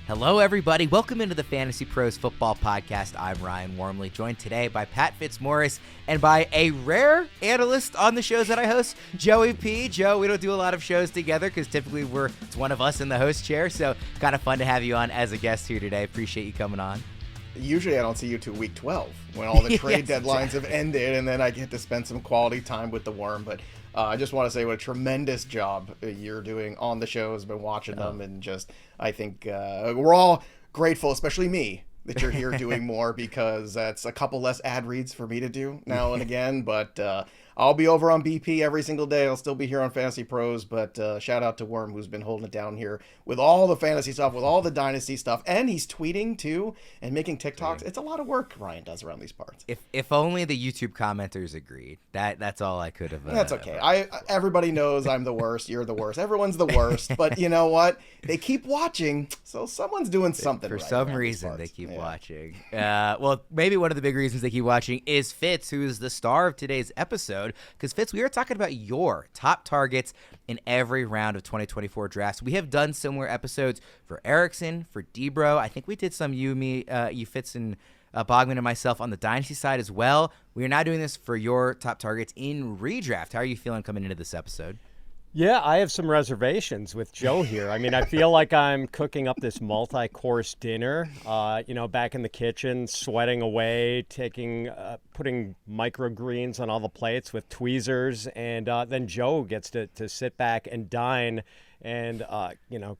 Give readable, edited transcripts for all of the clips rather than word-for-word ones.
Hello, everybody. Welcome into the Fantasy Pros Football Podcast. I'm Ryan Wormeli, joined today by Pat Fitzmaurice and by a rare analyst on the shows that I host, Joey P. Joe, we don't do a lot of shows together because typically it's one of us in the host chair, so kind of fun to have you on as a guest here today. Appreciate you coming on. Usually I don't see you till week 12 when all the trade deadlines exactly. have ended, and then I get to spend some quality time with the Worm. But I just want to say what a tremendous job you're doing on the shows. Been watching them, and just I think we're all grateful, especially me, that you're here doing more, because that's a couple less ad reads for me to do now and again. But I'll be over on BP every single day. I'll still be here on Fantasy Pros, but shout out to Worm, who's been holding it down here with all the fantasy stuff, with all the dynasty stuff, and he's tweeting too and making TikToks. It's a lot of work Ryan does around these parts. If only the YouTube commenters agreed. That's all I could have. That's okay. Everybody knows I'm the worst. You're the worst. Everyone's the worst. But you know what? They keep watching, so someone's doing something for right some reason. They keep watching. Well, maybe one of the big reasons they keep watching is Fitz, who is the star of today's episode. Because Fitz, we are talking about your top targets in every round of 2024 drafts. We have done similar episodes for Erickson, for Debro. I think we did some you Fitz and Bogman and myself on the dynasty side as well. We are now doing this for your top targets in redraft. How are you feeling coming into this episode? Yeah, I have some reservations with Joe here. I mean, I feel like I'm cooking up this multi-course dinner, back in the kitchen, sweating away, putting microgreens on all the plates with tweezers, and then Joe gets to sit back and dine and,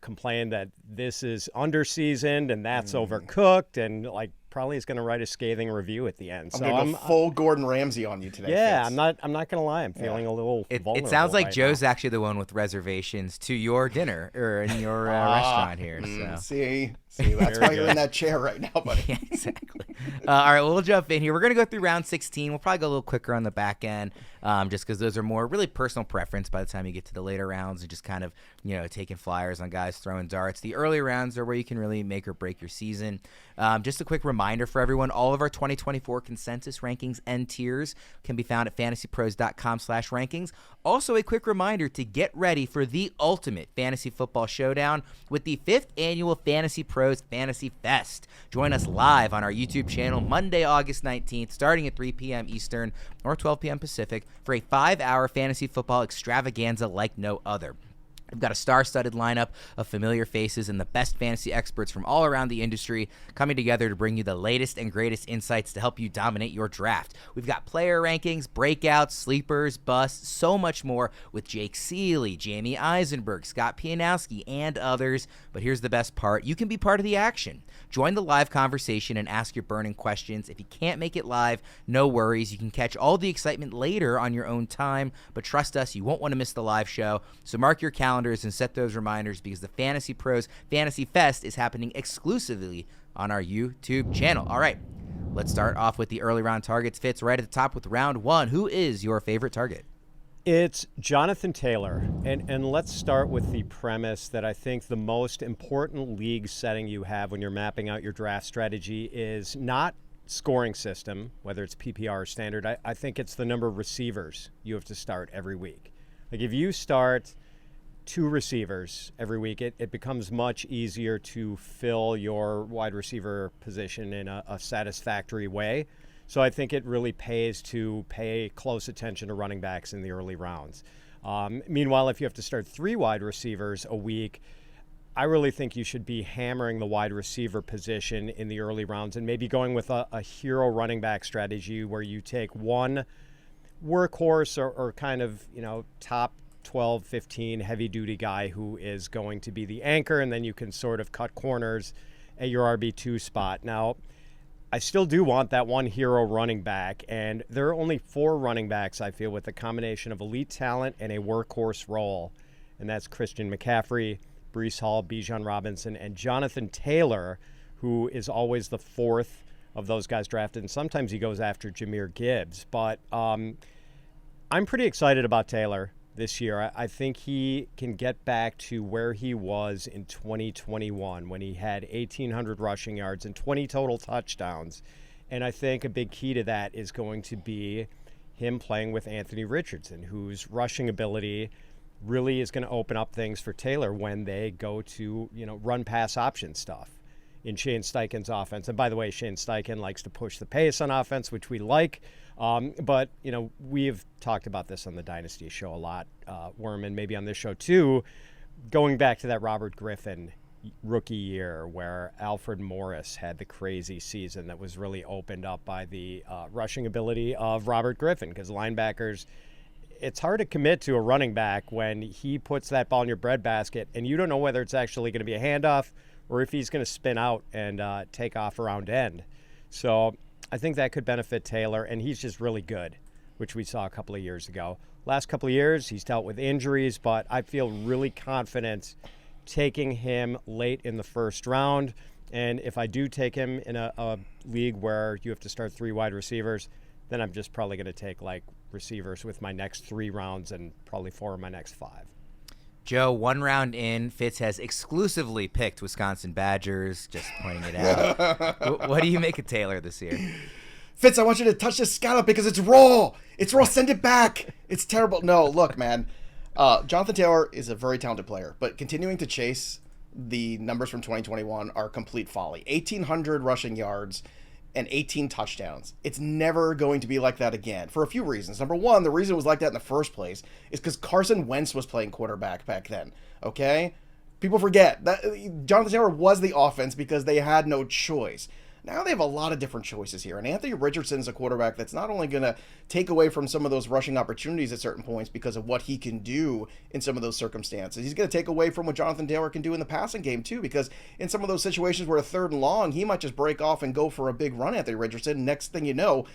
complain that this is under-seasoned and that's overcooked, and, probably is going to write a scathing review at the end. I'm going to go full Gordon Ramsay on you today. Yeah, Fitz. I'm not going to lie. I'm feeling a little vulnerable. It sounds like right Joe's now. actually the one with reservations to your dinner or in your restaurant here. So. See, that's why you're in that chair right now, buddy. Yeah, exactly. All right, we'll jump in here. We're going to go through round 16. We'll probably go a little quicker on the back end, just because those are more really personal preference by the time you get to the later rounds and just kind of, taking flyers on guys throwing darts. The early rounds are where you can really make or break your season. Just a quick reminder for everyone, all of our 2024 consensus rankings and tiers can be found at fantasypros.com/rankings. Also, a quick reminder to get ready for the ultimate fantasy football showdown with the 5th annual Fantasy Pros Fantasy Fest. Join us live on our YouTube channel Monday, August 19th, starting at 3 p.m. Eastern or 12 p.m. Pacific for a 5-hour fantasy football extravaganza like no other. We've got a star-studded lineup of familiar faces and the best fantasy experts from all around the industry coming together to bring you the latest and greatest insights to help you dominate your draft. We've got player rankings, breakouts, sleepers, busts, so much more with Jake Seeley, Jamie Eisenberg, Scott Pianowski, and others. But here's the best part. You can be part of the action. Join the live conversation and ask your burning questions. If you can't make it live, no worries. You can catch all the excitement later on your own time. But trust us, you won't want to miss the live show. So mark your calendar and set those reminders, because the Fantasy Pros Fantasy Fest is happening exclusively on our YouTube channel. All right, let's start off with the early round targets. Fitz, right at the top with round 1. Who is your favorite target? It's Jonathan Taylor, and let's start with the premise that I think the most important league setting you have when you're mapping out your draft strategy is not scoring system, whether it's PPR or standard. I think it's the number of receivers you have to start every week. Like if you start 2 receivers every week, it becomes much easier to fill your wide receiver position in a satisfactory way. So I think it really pays to pay close attention to running backs in the early rounds. Meanwhile, if you have to start 3 wide receivers a week, I really think you should be hammering the wide receiver position in the early rounds and maybe going with a hero running back strategy where you take one workhorse or kind of, top 12, 15 heavy-duty guy who is going to be the anchor, and then you can sort of cut corners at your RB2 spot. Now, I still do want that one hero running back, and there are only 4 running backs, I feel, with a combination of elite talent and a workhorse role, and that's Christian McCaffrey, Breece Hall, Bijan Robinson, and Jonathan Taylor, who is always the 4th of those guys drafted, and sometimes he goes after Jahmyr Gibbs. But I'm pretty excited about Taylor this year. I think he can get back to where he was in 2021 when he had 1,800 rushing yards and 20 total touchdowns. And I think a big key to that is going to be him playing with Anthony Richardson, whose rushing ability really is going to open up things for Taylor when they go to, run pass option stuff. in Shane Steichen's offense. And by the way, Shane Steichen likes to push the pace on offense, which we like. But, we've talked about this on the Dynasty show a lot, Worm, and maybe on this show too, going back to that Robert Griffin rookie year where Alfred Morris had the crazy season that was really opened up by the rushing ability of Robert Griffin, because linebackers, it's hard to commit to a running back when he puts that ball in your breadbasket and you don't know whether it's actually going to be a handoff or if he's going to spin out and take off around end. So I think that could benefit Taylor, and he's just really good, which we saw a couple of years ago. Last couple of years, he's dealt with injuries, but I feel really confident taking him late in the first round. And if I do take him in a league where you have to start 3 wide receivers, then I'm just probably going to take like receivers with my next 3 rounds and probably 4 of my next 5. Joe, 1 round in, Fitz has exclusively picked Wisconsin Badgers, just pointing it out. What do you make of Taylor this year? Fitz, I want you to touch this scallop because it's raw. It's raw. Send it back. It's terrible. No, look, man. Jonathan Taylor is a very talented player, but continuing to chase the numbers from 2021 are complete folly. 1,800 rushing yards and 18 touchdowns. It's never going to be like that again for a few reasons. Number one, the reason it was like that in the first place is because Carson Wentz was playing quarterback back then, okay? People forget that Jonathan Taylor was the offense because they had no choice. Now they have a lot of different choices here. And Anthony Richardson is a quarterback that's not only going to take away from some of those rushing opportunities at certain points because of what he can do in some of those circumstances. He's going to take away from what Jonathan Taylor can do in the passing game too, because in some of those situations where a 3rd and long, he might just break off and go for a big run, Anthony Richardson. Next thing you know,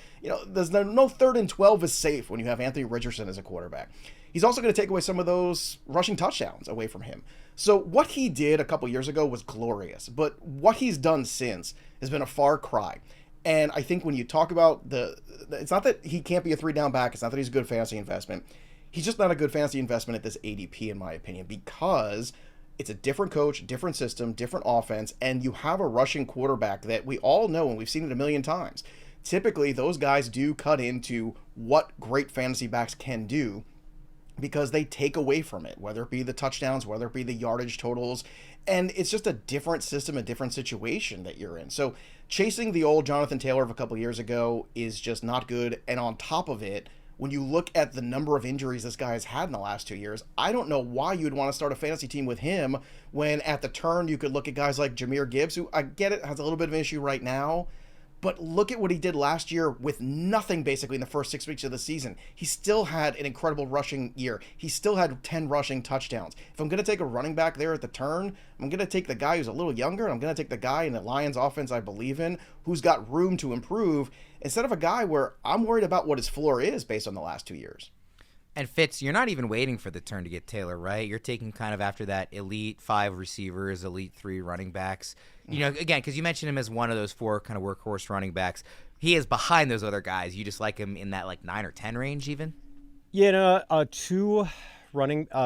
there's no 3rd and 12 is safe when you have Anthony Richardson as a quarterback. He's also going to take away some of those rushing touchdowns away from him. So what he did a couple years ago was glorious, but what he's done since has been a far cry. And I think when you talk about it's not that he can't be a 3-down back. It's not that he's a good fantasy investment. He's just not a good fantasy investment at this ADP, in my opinion, because it's a different coach, different system, different offense, and you have a rushing quarterback that we all know, and we've seen it a million times. Typically, those guys do cut into what great fantasy backs can do, because they take away from it, whether it be the touchdowns, whether it be the yardage totals, and it's just a different system, a different situation that you're in. So chasing the old Jonathan Taylor of a couple years ago is just not good. And on top of it, when you look at the number of injuries this guy has had in the last 2 years, I don't know why you'd want to start a fantasy team with him when at the turn you could look at guys like Jahmyr Gibbs, who I get it has a little bit of an issue right now, but look at what he did last year with nothing basically in the first 6 weeks of the season. He still had an incredible rushing year. He still had 10 rushing touchdowns. If I'm going to take a running back there at the turn, I'm going to take the guy who's a little younger. I'm going to take the guy in the Lions offense I believe in, who's got room to improve, instead of a guy where I'm worried about what his floor is based on the last 2 years. And Fitz, you're not even waiting for the turn to get Taylor, right? You're taking kind of after that elite 5 receivers, elite 3 running backs. Again, because you mentioned him as one of those 4 kind of workhorse running backs. He is behind those other guys. You just like him in that like 9 or 10 range even? A 2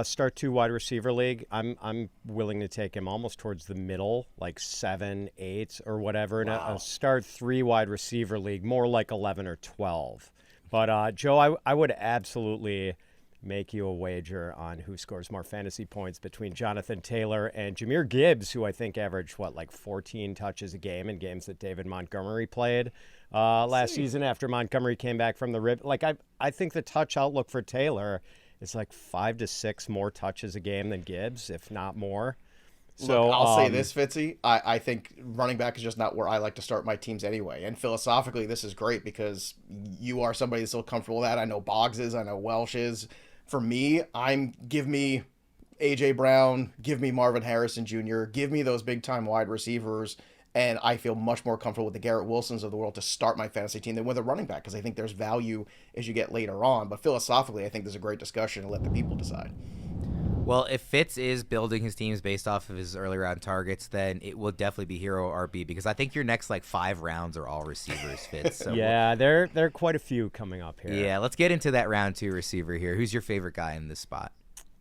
start 2 wide receiver league, I'm willing to take him almost towards the middle, like 7, 8 or whatever. In a start 3 wide receiver league, more like 11 or 12. But, Joe, I would absolutely make you a wager on who scores more fantasy points between Jonathan Taylor and Jahmyr Gibbs, who I think averaged, 14 touches a game in games that David Montgomery played last season after Montgomery came back from the rib. I think the touch outlook for Taylor is 5 to 6 more touches a game than Gibbs, if not more. So look, I'll say this, Fitzy. I think running back is just not where I like to start my teams anyway. And philosophically, this is great because you are somebody that's still comfortable with that. I know Boggs is. I know Welsh is. For me, give me A.J. Brown, give me Marvin Harrison Jr., give me those big-time wide receivers, and I feel much more comfortable with the Garrett Wilsons of the world to start my fantasy team than with a running back because I think there's value as you get later on. But philosophically, I think there's a great discussion and let the people decide. Well, if Fitz is building his teams based off of his early round targets, then it will definitely be hero RB because I think your next 5 rounds are all receivers, Fitz. So yeah, there are quite a few coming up here. Yeah, let's get into that round 2 receiver here. Who's your favorite guy in this spot?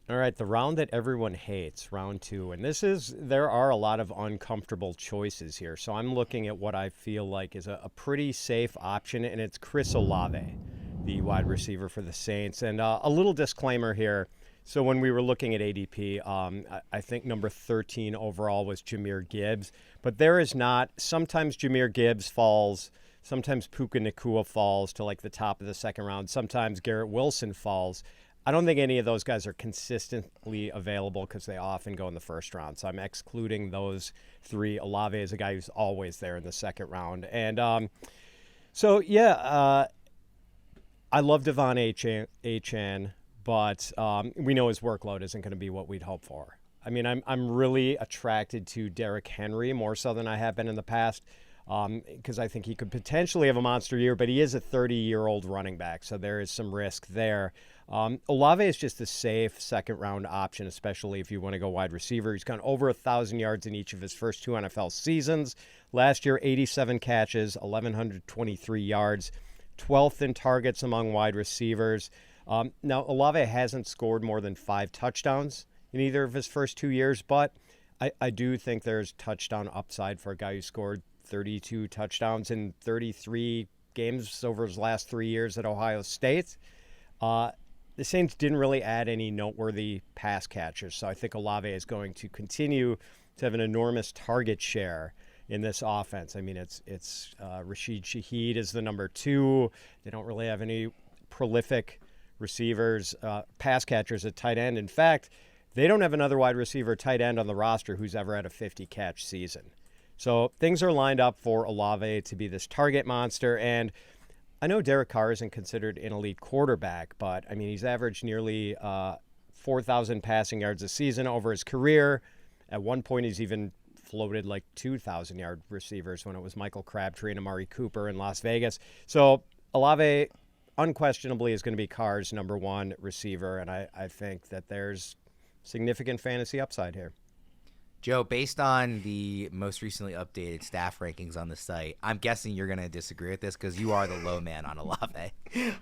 All right, the round that everyone hates, round 2. And there are a lot of uncomfortable choices here. So I'm looking at what I feel like is a pretty safe option, and it's Chris Olave, the wide receiver for the Saints. And a little disclaimer here. So when we were looking at ADP, I think number 13 overall was Jahmyr Gibbs. But there is not, sometimes Jahmyr Gibbs falls, sometimes Puka Nacua falls to like the top of the second round, sometimes Garrett Wilson falls. I don't think any of those guys are consistently available because they often go in the first round. So I'm excluding those three. Olave is a guy who's always there in the second round. And I love Devon Achane, but we know his workload isn't going to be what we'd hope for. I mean, I'm really attracted to Derrick Henry more so than I have been in the past because I think he could potentially have a monster year, but he is a 30-year-old running back, so there is some risk there. Olave is just a safe second-round option, especially if you want to go wide receiver. He's gone over 1,000 yards in each of his first 2 NFL seasons. Last year, 87 catches, 1,123 yards, 12th in targets among wide receivers. Now, Olave hasn't scored more than 5 touchdowns in either of his first 2 years, but I do think there's touchdown upside for a guy who scored 32 touchdowns in 33 games over his last 3 years at Ohio State. The Saints didn't really add any noteworthy pass catchers, so I think Olave is going to continue to have an enormous target share in this offense. I mean, it's Rashid Shaheed is the number 2. They don't really have any prolific receivers, pass catchers at tight end. In fact, they don't have another wide receiver tight end on the roster who's ever had a 50-catch season. So things are lined up for Olave to be this target monster, and I know Derek Carr isn't considered an elite quarterback, but, I mean, he's averaged nearly 4,000 passing yards a season over his career. At one point, he's even floated like 2,000-yard receivers when it was Michael Crabtree and Amari Cooper in Las Vegas. So Olave unquestionably is going to be Carr's number 1 receiver, and I think that there's significant fantasy upside here. Joe, based on the most recently updated staff rankings on the site, I'm guessing you're going to disagree with this because you are the low man on Olave.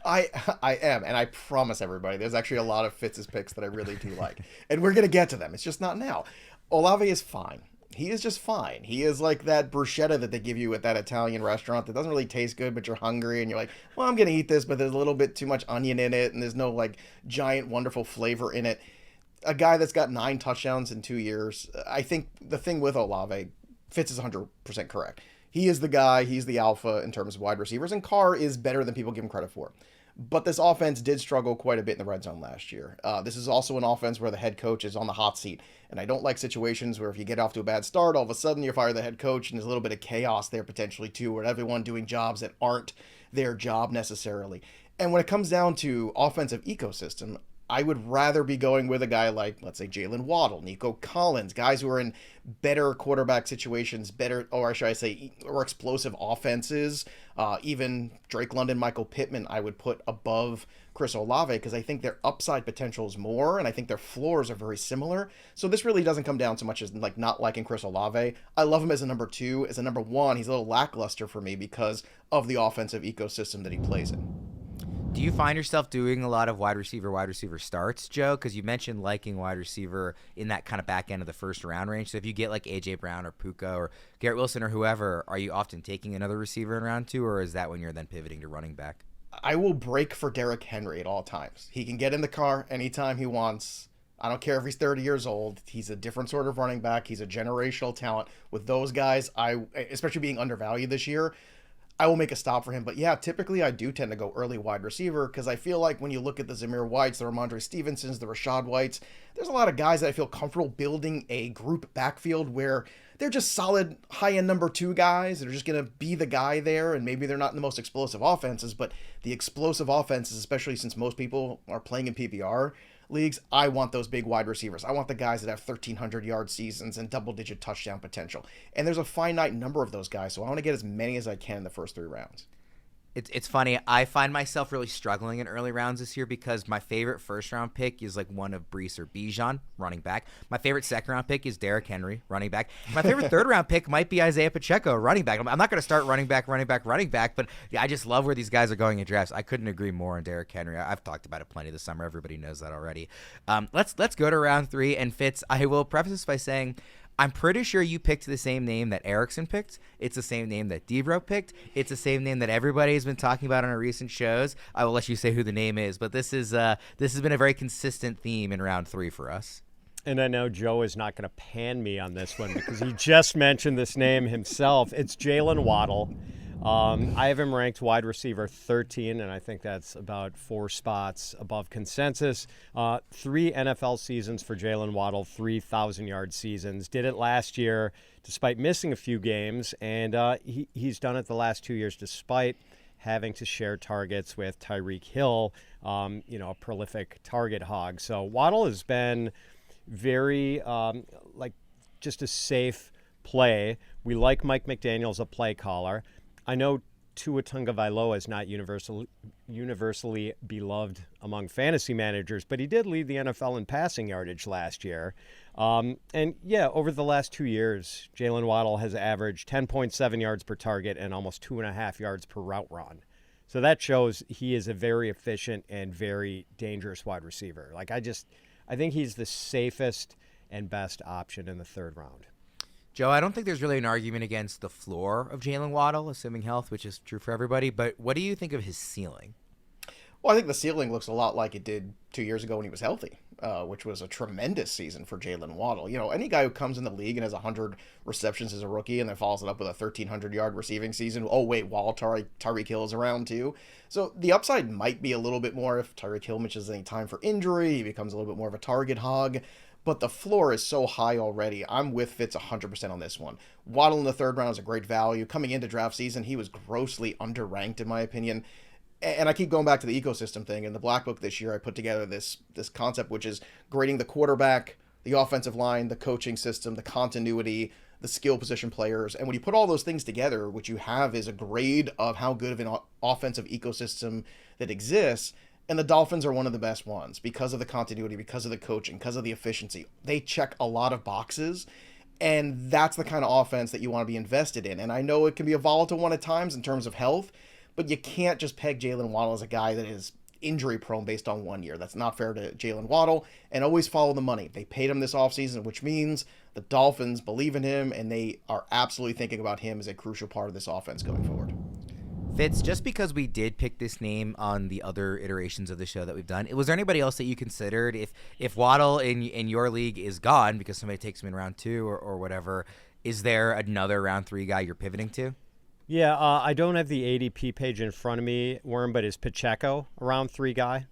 I am, and I promise everybody, there's actually a lot of Fitz's picks that I really do like. And we're going to get to them. It's just not now. Olave is fine. He is just fine. He is like that bruschetta that they give you at that Italian restaurant that doesn't really taste good, but you're hungry and you're like, well, I'm going to eat this, but there's a little bit too much onion in it and there's no like giant, wonderful flavor in it. A guy that's got 9 touchdowns in 2 years. I think the thing with Olave, Fitz is 100% correct. He is the guy. He's the alpha in terms of wide receivers, and Carr is better than people give him credit for. But this offense did struggle quite a bit in the red zone last year. This is also an offense where the head coach is on the hot seat, and I don't like situations where if you get off to a bad start, all of a sudden you fire the head coach, and there's a little bit of chaos there potentially too, where everyone doing jobs that aren't their job necessarily. And when it comes down to offensive ecosystem, I would rather be going with a guy like, let's say, Jaylen Waddle, Nico Collins, guys who are in better quarterback situations, or should I say, or explosive offenses. Even Drake London, Michael Pittman, I would put above Chris Olave because I think their upside potential is more, and I think their floors are very similar. So this really doesn't come down so much as like not liking Chris Olave. I love him as a number 2. As a number 1, he's a little lackluster for me because of the offensive ecosystem that he plays in. Do you find yourself doing a lot of wide receiver starts, Joe? Because you mentioned liking wide receiver in that kind of back end of the first round range. So if you get like A.J. Brown or Puka or Garrett Wilson or whoever, are you often taking another receiver in round 2, or is that when you're then pivoting to running back? I will break for Derrick Henry at all times. He can get in the car anytime he wants. I don't care if he's 30 years old. He's a different sort of running back. He's a generational talent. With those guys, especially being undervalued this year, I will make a stop for him. But yeah, typically I do tend to go early wide receiver because I feel like when you look at the Zamir Whites, the Ramondre Stevensons, the Rashad Whites, there's a lot of guys that I feel comfortable building a group backfield where they're just solid high-end number 2 guys that are just going to be the guy there, and maybe they're not in the most explosive offenses, but the explosive offenses, especially since most people are playing in PPR leagues, I want those big wide receivers. I want the guys that have 1,300-yard seasons and double-digit touchdown potential. And there's a finite number of those guys, so I want to get as many as I can in the first 3 rounds. It's funny. I find myself really struggling in early rounds this year because my favorite first-round pick is like one of Brees or Bijan, running back. My favorite second-round pick is Derrick Henry, running back. My favorite third-round pick might be Isaiah Pacheco, running back. I'm not going to start running back, but yeah, I just love where these guys are going in drafts. I couldn't agree more on Derrick Henry. I've talked about it plenty this summer. Everybody knows that already. Let's go to round 3. And Fitz, I will preface this by saying I'm pretty sure you picked the same name that Erickson picked. It's the same name that Debro picked. It's the same name that everybody has been talking about on our recent shows. I will let you say who the name is, but this has been a very consistent theme in round 3 for us. And I know Joe is not going to pan me on this one because he just mentioned this name himself. It's Jaylen Waddle. I have him ranked wide receiver 13, and I think that's about 4 spots above consensus. 3 NFL seasons for Jaylen Waddle, 3,000-yard seasons. Did it last year despite missing a few games, and he's done it the last 2 years despite having to share targets with Tyreek Hill, a prolific target hog. So Waddle has been very, just a safe play. We like Mike McDaniels, a play caller. I know Tua Tagovailoa is not universally beloved among fantasy managers, but he did lead the NFL in passing yardage last year. Over the last 2 years, Jaylen Waddle has averaged 10.7 yards per target and almost 2.5 yards per route run. So that shows he is a very efficient and very dangerous wide receiver. I think he's the safest and best option in the 3rd round. Joe, I don't think there's really an argument against the floor of Jaylen Waddle, assuming health, which is true for everybody. But what do you think of his ceiling? Well, I think the ceiling looks a lot like it did 2 years ago when he was healthy, which was a tremendous season for Jaylen Waddle. Any guy who comes in the league and has 100 receptions as a rookie and then follows it up with a 1,300-yard receiving season, while Tyreek Hill is around too. So the upside might be a little bit more if Tyreek Hill misses any time for injury, he becomes a little bit more of a target hog. But the floor is so high already. I'm with Fitz 100% on this one. Waddle in the 3rd round is a great value. Coming into draft season, he was grossly underranked in my opinion. And I keep going back to the ecosystem thing. In the Black Book this year, I put together this concept, which is grading the quarterback, the offensive line, the coaching system, the continuity, the skill position players. And when you put all those things together, what you have is a grade of how good of an offensive ecosystem that exists. And the Dolphins are one of the best ones because of the continuity, because of the coaching, because of the efficiency. They check a lot of boxes, and that's the kind of offense that you want to be invested in. And I know it can be a volatile one at times in terms of health, but you can't just peg Jaylen Waddle as a guy that is injury prone based on 1 year. That's not fair to Jaylen Waddle, and always follow the money. They paid him this offseason, which means the Dolphins believe in him, and they are absolutely thinking about him as a crucial part of this offense going forward. Fitz, just because we did pick this name on the other iterations of the show that we've done, was there anybody else that you considered? If Waddle in your league is gone because somebody takes him in round 2 or whatever, is there another round 3 guy you're pivoting to? Yeah, I don't have the ADP page in front of me, Worm, but is Pacheco a round 3 guy?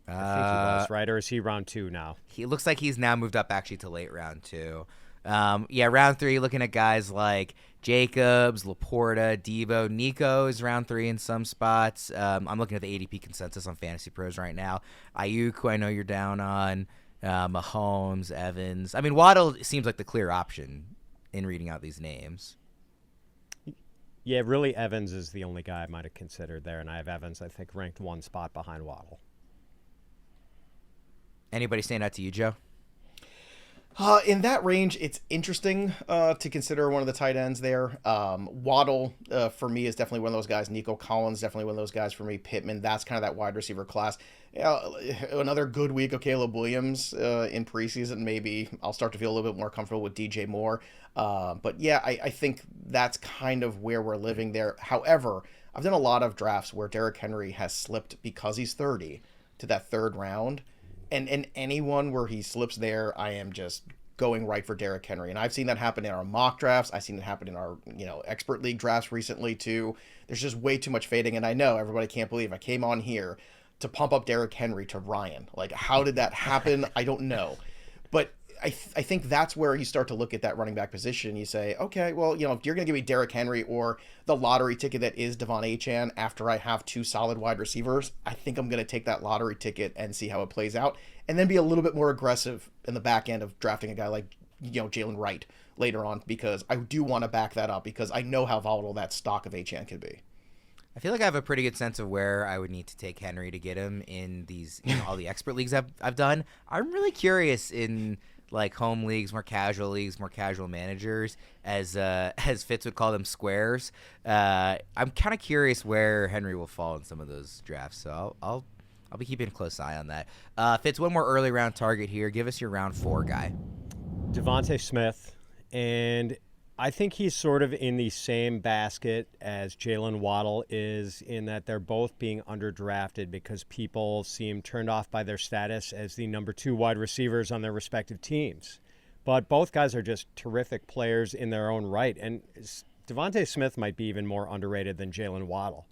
I think he was, right? Or is he round 2 now? He looks like he's now moved up actually to late round 2. Round 3, looking at guys like Jacobs, Laporta, Debo, Nico is round 3 in some spots. I'm looking at the ADP consensus on FantasyPros right now. Ayuk, who I know you're down on, Mahomes, Evans. I mean, Waddle seems like the clear option in reading out these names. Yeah, really, Evans is the only guy I might have considered there, and I have Evans, I think, ranked 1 spot behind Waddle. Anybody stand out to you, Joe? In that range, it's interesting to consider one of the tight ends there. Waddle, for me, is definitely one of those guys. Nico Collins, definitely one of those guys for me. Pittman, that's kind of that wide receiver class. Another good week of Caleb Williams in preseason. Maybe I'll start to feel a little bit more comfortable with DJ Moore. I think that's kind of where we're living there. However, I've done a lot of drafts where Derrick Henry has slipped because he's 30 to that 3rd round. And anyone where he slips there, I am just going right for Derrick Henry. And I've seen that happen in our mock drafts. I've seen it happen in our, expert league drafts recently too. There's just way too much fading. And I know everybody can't believe I came on here to pump up Derrick Henry to Ryan. Like, how did that happen? I don't know. But I think that's where you start to look at that running back position. You say, okay, well, if you're going to give me Derrick Henry or the lottery ticket that is Devon Achane after I have 2 solid wide receivers, I think I'm going to take that lottery ticket and see how it plays out, and then be a little bit more aggressive in the back end of drafting a guy like, Jalen Wright later on, because I do want to back that up because I know how volatile that stock of Achane could be. I feel like I have a pretty good sense of where I would need to take Henry to get him in these, all the expert leagues I've done. I'm really curious in like home leagues, more casual leagues, more casual managers, as Fitz would call them, squares. I'm kind of curious where Henry will fall in some of those drafts. So I'll be keeping a close eye on that. Fitz, one more early round target here. Give us your round 4 guy. Devontae Smith And I think he's sort of in the same basket as Jaylen Waddle is, in that they're both being underdrafted because people seem turned off by their status as the number 2 wide receivers on their respective teams. But both guys are just terrific players in their own right. And Devontae Smith might be even more underrated than Jaylen Waddle.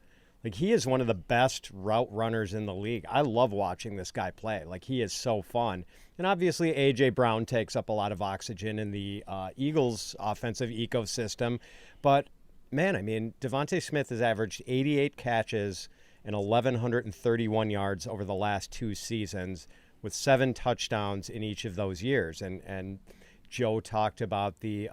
Like, he is one of the best route runners in the league. I love watching this guy play. Like, he is so fun. And obviously, A.J. Brown takes up a lot of oxygen in the Eagles' offensive ecosystem. But, man, I mean, Devontae Smith has averaged 88 catches and 1,131 yards over the last 2 seasons, with 7 touchdowns in each of those years. And Joe talked about the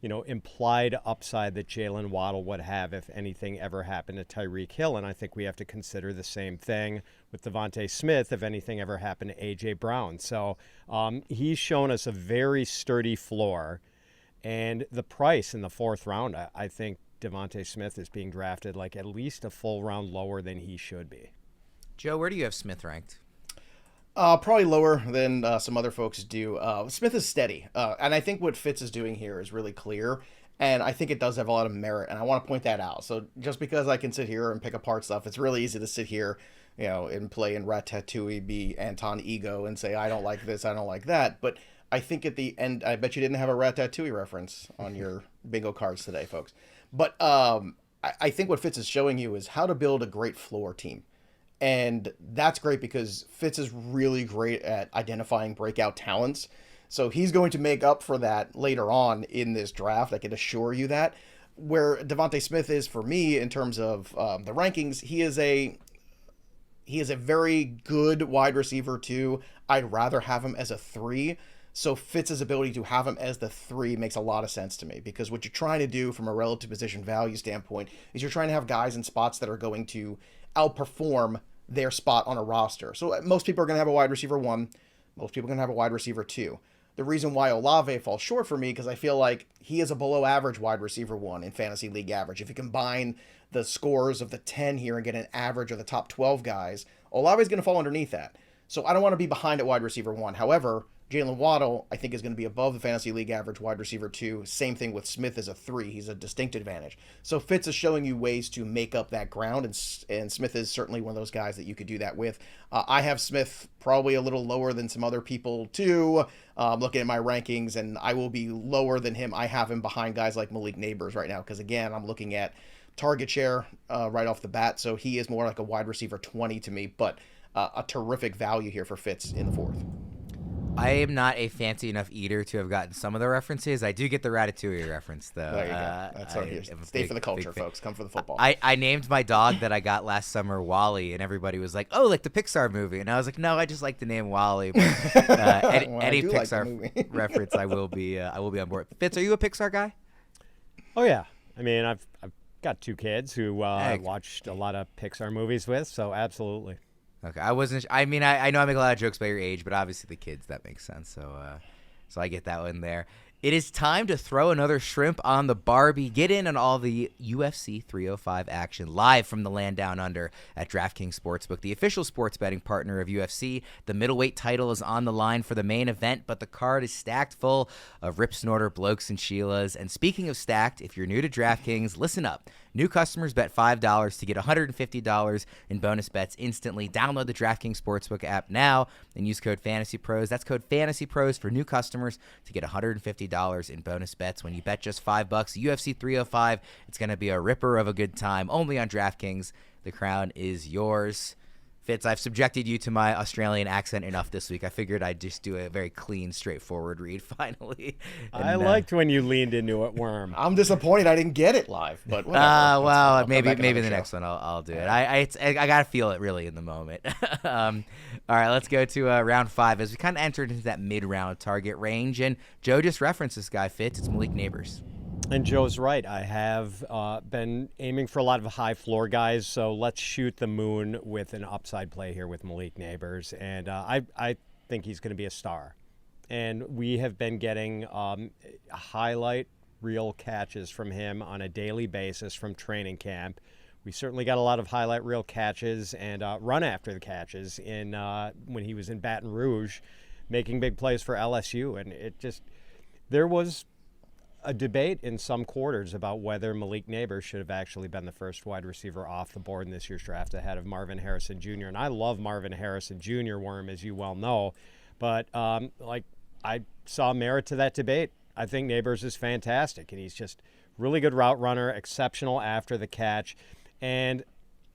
implied upside that Jaylen Waddle would have if anything ever happened to Tyreek Hill. And I think we have to consider the same thing with Devontae Smith if anything ever happened to A.J. Brown. So he's shown us a very sturdy floor. And the price in the 4th round, I think Devontae Smith is being drafted like at least a full round lower than he should be. Joe, where do you have Smith ranked? Probably lower than some other folks do. Smith is steady. And I think what Fitz is doing here is really clear. And I think it does have a lot of merit. And I want to point that out. So just because I can sit here and pick apart stuff, it's really easy to sit here, and play in Ratatouille, be Anton Ego, and say, I don't like this, I don't like that. But I think at the end, I bet you didn't have a Ratatouille reference on your bingo cards today, folks. But I think what Fitz is showing you is how to build a great floor team. And that's great because Fitz is really great at identifying breakout talents. So he's going to make up for that later on in this draft. I can assure you that. Where Devontae Smith is for me in terms of the rankings, he is a very good wide receiver too. I'd rather have him as a 3. So Fitz's ability to have him as the 3 makes a lot of sense to me, because what you're trying to do from a relative position value standpoint is you're trying to have guys in spots that are going to outperform their spot on a roster. So most people are going to have a wide receiver 1. Most people are going to have a wide receiver 2. The reason why Olave falls short for me, because I feel like he is a below average wide receiver 1 in fantasy league average. If you combine the scores of the 10 here and get an average of the top 12 guys, Olave is going to fall underneath that. So I don't want to be behind at wide receiver 1. However, Jaylen Waddle, I think, is going to be above the fantasy league average wide receiver 2. Same thing with Smith as a 3. He's a distinct advantage. So Fitz is showing you ways to make up that ground, and Smith is certainly one of those guys that you could do that with. I have Smith probably a little lower than some other people too. Looking at my rankings, and I will be lower than him. I have him behind guys like Malik Nabers right now, because again, I'm looking at target share right off the bat. So he is more like a wide receiver 20 to me, but a terrific value here for Fitz in the 4th. I am not a fancy enough eater to have gotten some of the references. I do get the Ratatouille reference, though. There you go. That's what it is. Stay for the culture, folks. Come for the football. I named my dog that I got last summer Wally, and everybody was like, "Oh, like the Pixar movie," and I was like, "No, I just like the name Wally." But, any Pixar like reference, I will be on board. Fitz, are you a Pixar guy? Oh yeah. I mean, I've got 2 kids who I watched a lot of Pixar movies with, so absolutely. Okay, I wasn't. I mean, I know I make a lot of jokes about your age, but obviously the kids, that makes sense. So I get that one there. It is time to throw another shrimp on the Barbie. Get in on all the UFC 305 action live from the land down under at DraftKings Sportsbook, the official sports betting partner of UFC. The middleweight title is on the line for the main event, but the card is stacked full of rip snorter blokes and Sheilas. And speaking of stacked, if you're new to DraftKings, listen up. New customers bet $5 to get $150 in bonus bets instantly. Download the DraftKings Sportsbook app now and use code FantasyPros. That's code FantasyPros for new customers to get $150 in bonus bets when you bet just $5. UFC 305, it's going to be a ripper of a good time. Only on DraftKings. The crown is yours. Fitz, I've subjected you to my Australian accent enough this week. I figured I'd just do a very clean, straightforward read finally. And, I liked when you leaned into it, Worm. I'm disappointed I didn't get it live, but whatever. Well, maybe the next one I'll do it. I gotta feel it really in the moment. All right, let's go to round 5 as we kind of entered into that mid-round target range. And Joe just referenced this guy, Fitz. It's Malik Nabers. And Joe's right. I have been aiming for a lot of high floor guys, so let's shoot the moon with an upside play here with Malik Nabers. And I think he's going to be a star. And we have been getting highlight reel catches from him on a daily basis from training camp. We certainly got a lot of highlight reel catches and run after the catches in when he was in Baton Rouge, making big plays for LSU. And there was a debate in some quarters about whether Malik Nabers should have actually been the first wide receiver off the board in this year's draft ahead of Marvin Harrison Jr. And I love Marvin Harrison Jr., Worm, as you well know. But I saw merit to that debate. I think Nabers is fantastic, and he's just really good route runner, exceptional after the catch. And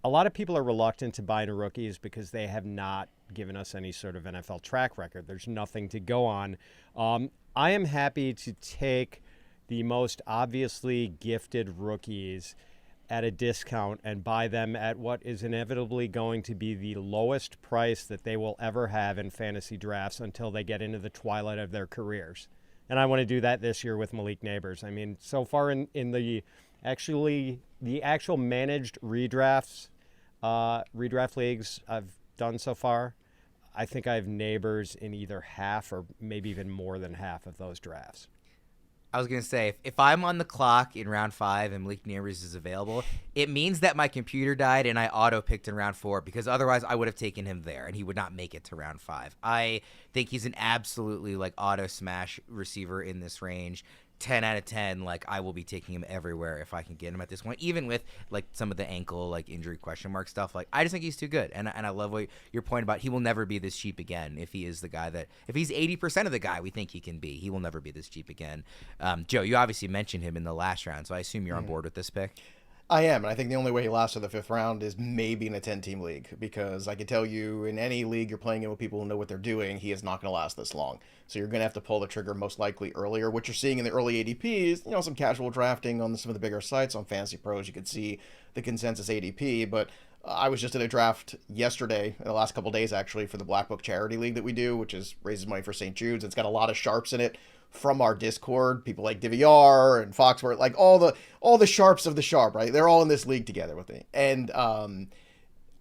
a lot of people are reluctant to buy into rookies because they have not given us any sort of NFL track record. There's nothing to go on. I am happy to take the most obviously gifted rookies at a discount and buy them at what is inevitably going to be the lowest price that they will ever have in fantasy drafts until they get into the twilight of their careers. And I want to do that this year with Malik Nabers. I mean, so far in the actual managed redraft leagues I've done so far, I think I have Nabers in either half or maybe even more than half of those drafts. I was going to say, if I'm on the clock in round 5 and Malik Nabers is available, it means that my computer died and I auto-picked in round 4, because otherwise I would have taken him there and he would not make it to round 5. I think he's an absolutely auto-smash receiver in this range. 10 out of 10, I will be taking him everywhere if I can get him at this point, even with some of the ankle injury question mark stuff. I just think he's too good, and I love what your point about he will never be this cheap again. If he is the guy if he's 80% of the guy we think he can be, he will never be this cheap again. Joe, you obviously mentioned him in the last round, so I assume you're on board with this pick. I am, and I think the only way he lasts to the 5th round is maybe in a 10-team league, because I can tell you in any league you're playing in with people who know what they're doing, he is not going to last this long. So you're going to have to pull the trigger most likely earlier. What you're seeing in the early ADPs, some casual drafting on some of the bigger sites on FantasyPros, you could see the consensus ADP, but I was just at a draft yesterday, in the last couple of days actually, for the Black Book Charity League that we do, which raises money for St. Jude's. It's got a lot of sharps in it from our Discord, people like DVR and Foxworth, all the sharps of the sharp, right? They're all in this league together with me. And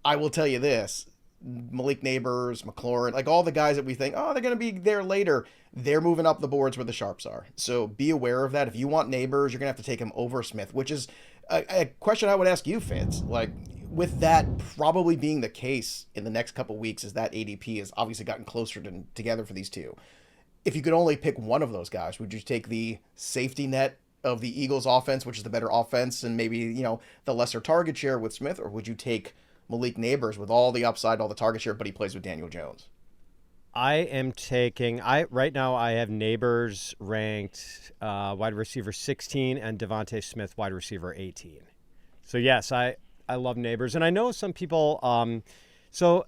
I will tell you this, Malik Nabers, McLaurin, all the guys that we think, they're going to be there later, they're moving up the boards where the sharps are. So be aware of that. If you want Nabers, you're going to have to take him over Smith, which is a question I would ask you, Fitz. With that probably being the case in the next couple weeks, as that ADP has obviously gotten closer together for these two, if you could only pick one of those guys, would you take the safety net of the Eagles offense, which is the better offense, and maybe, the lesser target share with Smith, or would you take Malik Nabers with all the upside, all the target share, but he plays with Daniel Jones? Right now I have Nabers ranked wide receiver 16 and Devontae Smith wide receiver 18. So yes, I love Nabers. And I know some people, so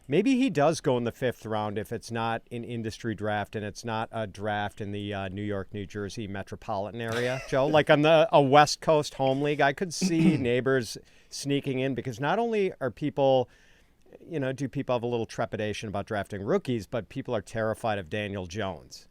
maybe he does go in the 5th round if it's not an industry draft and it's not a draft in the New York, New Jersey metropolitan area, Joe. On a West Coast home league, I could see Nabers sneaking in, because not only are people, do people have a little trepidation about drafting rookies, but people are terrified of Daniel Jones.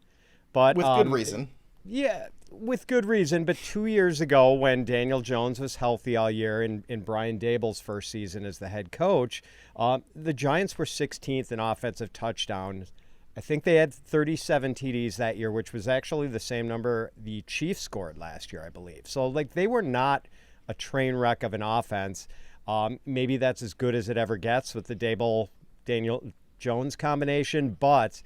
But with good reason. Yeah, with good reason. But 2 years ago, when Daniel Jones was healthy all year in Brian Daboll's first season as the head coach, the Giants were 16th in offensive touchdowns. I think they had 37 TDs that year, which was actually the same number the Chiefs scored last year, I believe. So, they were not a train wreck of an offense. Maybe that's as good as it ever gets with the Daboll-Daniel Jones combination, but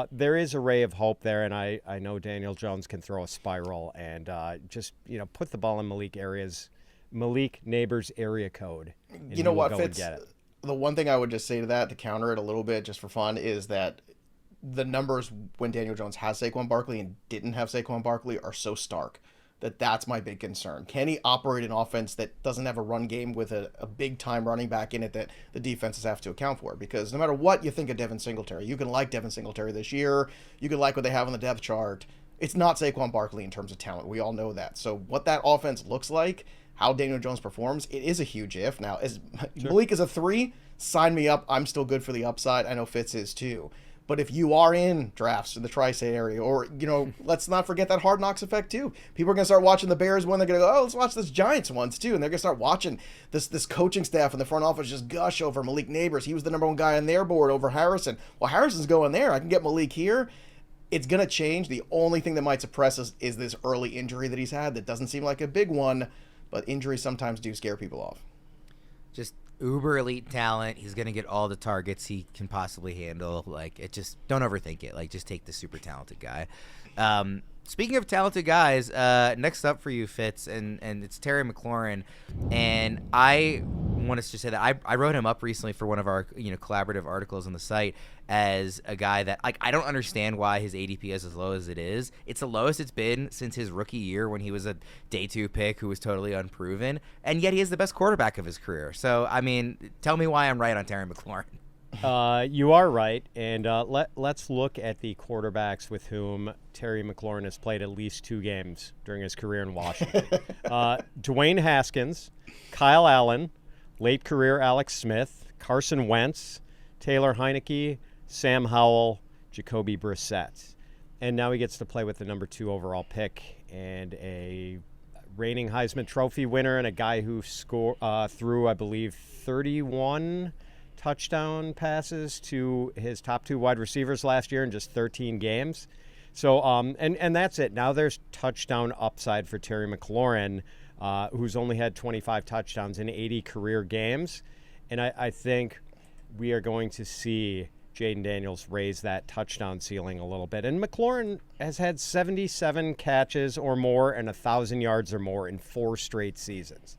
there is a ray of hope there, and I know Daniel Jones can throw a spiral and just put the ball in Malik Nabers area code. You know what, Fitz? The one thing I would just say to that, to counter it a little bit, just for fun, is that the numbers when Daniel Jones has Saquon Barkley and didn't have Saquon Barkley are so stark that's my big concern. Can he operate an offense that doesn't have a run game with a big-time running back in it that the defenses have to account for? Because no matter what you think of Devin Singletary, you can like Devin Singletary this year, you can like what they have on the depth chart. It's not Saquon Barkley in terms of talent. We all know that. So what that offense looks like, how Daniel Jones performs, it is a huge if. Now, as Malik is a 3, sign me up. I'm still good for the upside. I know Fitz is too. But if you are in drafts in the tri-state area, or, let's not forget that Hard Knocks effect too. People are going to start watching the Bears one. They're going to go, let's watch this Giants ones too. And they're going to start watching this coaching staff in the front office just gush over Malik Nabers. He was the number 1 guy on their board over Harrison. Well, Harrison's going there. I can get Malik here. It's going to change. The only thing that might suppress us is this early injury that he's had that doesn't seem like a big one, but injuries sometimes do scare people off. Just uber elite talent. He's going to get all the targets he can possibly handle. Like, it just, don't overthink it. Like, just take the super talented guy. Speaking of talented guys, next up for you, Fitz, and it's Terry McLaurin. And I want us to say that I wrote him up recently for one of our collaborative articles on the site as a guy that, like, I don't understand why his ADP is as low as it is. It's the lowest it's been since his rookie year when he was a day 2 pick who was totally unproven, and yet he is the best quarterback of his career. So, I mean, tell me why I'm right on Terry McLaurin. You are right, and let's look at the quarterbacks with whom Terry McLaurin has played at least 2 games during his career in Washington. Dwayne Haskins, Kyle Allen, late career Alex Smith, Carson Wentz, Taylor Heineke, Sam Howell, Jacoby Brissett. And now he gets to play with the number 2 overall pick and a reigning Heisman Trophy winner and a guy who threw, I believe, 31 touchdown passes to his top 2 wide receivers last year in just 13 games. So, and that's it. Now there's touchdown upside for Terry McLaurin, who's only had 25 touchdowns in 80 career games. And I think we are going to see Jayden Daniels raise that touchdown ceiling a little bit. And McLaurin has had 77 catches or more and 1,000 yards or more in 4 straight seasons.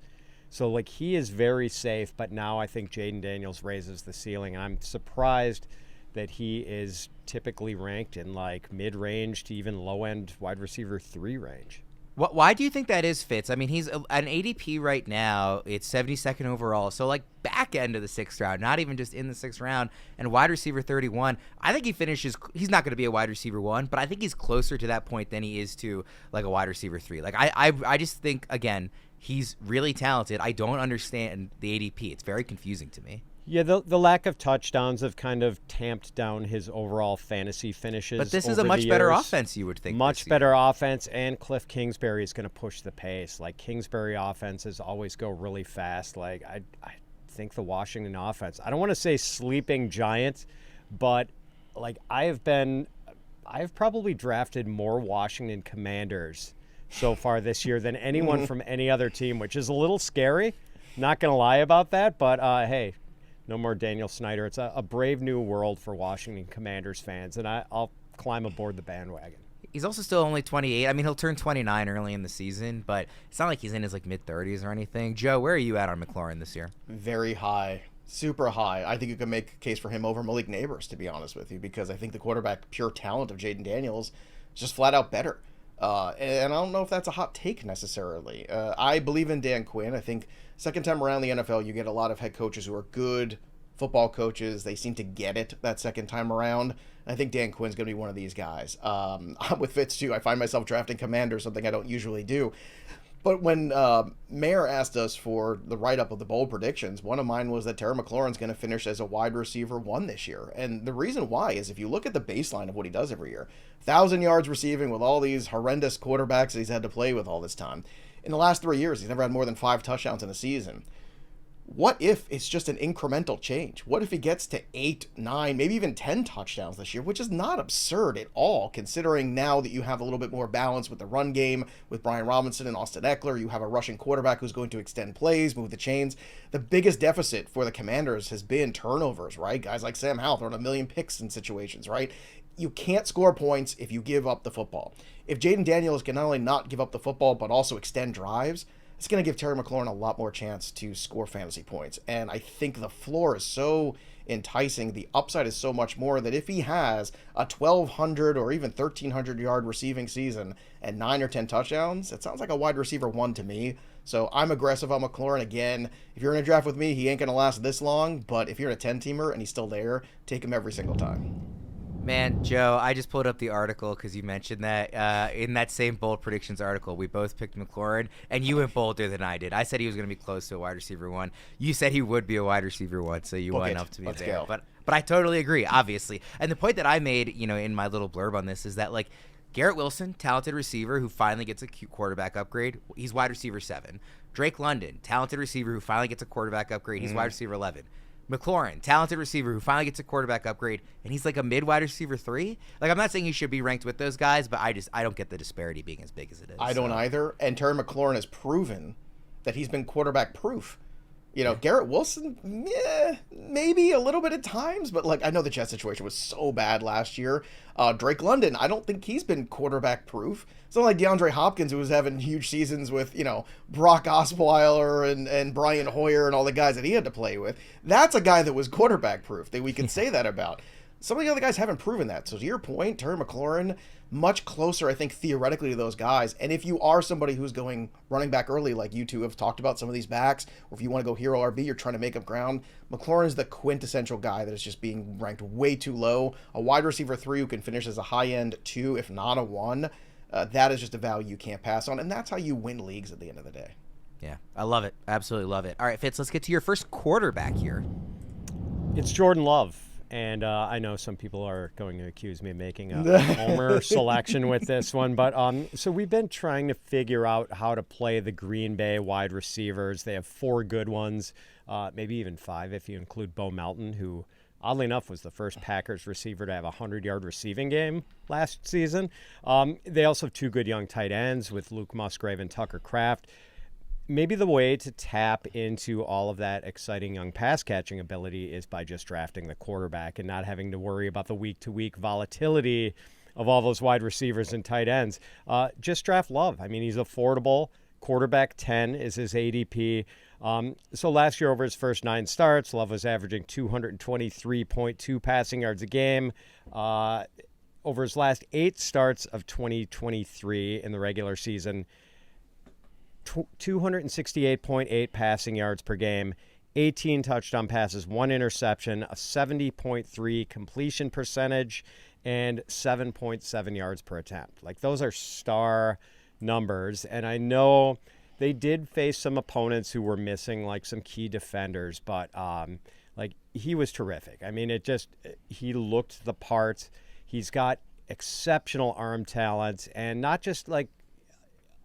So, like, he is very safe, but now I think Jayden Daniels raises the ceiling. I'm surprised that he is typically ranked in, like, mid-range to even low-end wide receiver 3 range. Why do you think that is, Fitz? I mean, he's an ADP right now. It's 72nd overall. So, like, back end of the 6th round, not even just in the 6th round, and wide receiver 31. I think he finishes – he's not going to be a wide receiver 1, but I think he's closer to that point than he is to, like, a wide receiver 3. Like, I just think, again – he's really talented. I don't understand the ADP. It's very confusing to me. Yeah, the lack of touchdowns have kind of tamped down his overall fantasy finishes. But this is a much better offense, you would think. Much better offense, and Cliff Kingsbury is going to push the pace. Like, Kingsbury offenses always go really fast. Like, I think the Washington offense, I don't want to say sleeping giant, but, like, I've probably drafted more Washington Commanders so far this year than anyone from any other team, which is a little scary. Not going to lie about that, but hey, no more Daniel Snyder. It's a brave new world for Washington Commanders fans, and I'll climb aboard the bandwagon. He's also still only 28. I mean, he'll turn 29 early in the season, but it's not like he's in his like mid-30s or anything. Joe, where are you at on McLaurin this year? Very high. Super high. I think you could make a case for him over Malik Nabers, to be honest with you, because I think the quarterback pure talent of Jayden Daniels is just flat out better. And I don't know if that's a hot take necessarily. I believe in Dan Quinn. I think second time around the NFL, you get a lot of head coaches who are good football coaches. They seem to get it that second time around. I think Dan Quinn's going to be one of these guys. I'm with Fitz, too. I find myself drafting Commanders, something I don't usually do. But when Mayor asked us for the write-up of the bold predictions, one of mine was that Terry McLaurin's going to finish as a wide receiver 1 this year. And the reason why is if you look at the baseline of what he does every year, 1,000 yards receiving with all these horrendous quarterbacks that he's had to play with all this time. In the last 3 years, he's never had more than 5 touchdowns in a season. What if it's just an incremental change? What if he gets to 8, 9, maybe even 10 touchdowns this year, which is not absurd at all, considering now that you have a little bit more balance with the run game, with Brian Robinson and Austin Eckler. You have a rushing quarterback who's going to extend plays, move the chains. The biggest deficit for the Commanders has been turnovers, right? Guys like Sam Howell throwing 1 million picks in situations, right? You can't score points if you give up the football. If Jayden Daniels can not only not give up the football, but also extend drives, it's going to give Terry McLaurin a lot more chance to score fantasy points. And I think the floor is so enticing, the upside is so much more, that if he has a 1,200 or even 1,300 yard receiving season and 9 or 10 touchdowns, it sounds like a wide receiver 1 to me. So I'm aggressive on McLaurin. Again, if you're in a draft with me, he ain't going to last this long, but if you're in a 10-teamer and he's still there, take him every single time. Man, Joe, I just pulled up the article because you mentioned that. In that same bold predictions article, we both picked McLaurin, and you went bolder than I did. I said he was going to be close to a wide receiver 1. You said he would be a wide receiver 1, so you went up to me Let's there. go. But I totally agree, obviously. And the point that I made, in my little blurb on this is that, like, Garrett Wilson, talented receiver who finally gets a quarterback upgrade. He's wide receiver 7. Drake London, talented receiver who finally gets a quarterback upgrade. He's wide receiver 11. McLaurin, talented receiver who finally gets a quarterback upgrade, and he's like a mid-wide receiver 3. Like, I'm not saying he should be ranked with those guys, but I don't get the disparity being as big as it is. I don't either. And Terry McLaurin has proven that he's been quarterback proof. Garrett Wilson, maybe a little bit at times, but like I know the Jets situation was so bad last year. Drake London, I don't think he's been quarterback proof. It's not like DeAndre Hopkins, who was having huge seasons with, Brock Osweiler and Brian Hoyer and all the guys that he had to play with. That's a guy that was quarterback proof that we can say that about. Some of the other guys haven't proven that. So to your point, Terry McLaurin, much closer, I think, theoretically to those guys. And if you are somebody who's going running back early, like you two have talked about some of these backs, or if you want to go hero RB, you're trying to make up ground, McLaurin is the quintessential guy that is just being ranked way too low. A wide receiver 3 who can finish as a high-end 2, if not a 1. That is just a value you can't pass on. And that's how you win leagues at the end of the day. Yeah, I love it. Absolutely love it. All right, Fitz, let's get to your first quarterback here. It's Jordan Love. And I know some people are going to accuse me of making a homer selection with this one. But so we've been trying to figure out how to play the Green Bay wide receivers. They have 4 good ones, maybe even 5 if you include Bo Melton, who, oddly enough, was the first Packers receiver to have a 100-yard receiving game last season. They also have 2 good young tight ends with Luke Musgrave and Tucker Kraft. Maybe the way to tap into all of that exciting young pass-catching ability is by just drafting the quarterback and not having to worry about the week-to-week volatility of all those wide receivers and tight ends. Just draft Love. I mean, he's affordable. Quarterback 10 is his ADP. So last year, over his first 9 starts, Love was averaging 223.2 passing yards a game. Over his last 8 starts of 2023 in the regular season, 268.8 passing yards per game, 18 touchdown passes, 1 interception, a 70.3 completion percentage, and 7.7 yards per attempt. Like, those are star numbers. And I know they did face some opponents who were missing, like, some key defenders, but he was terrific. I mean, he looked the part. He's got exceptional arm talent, and not just like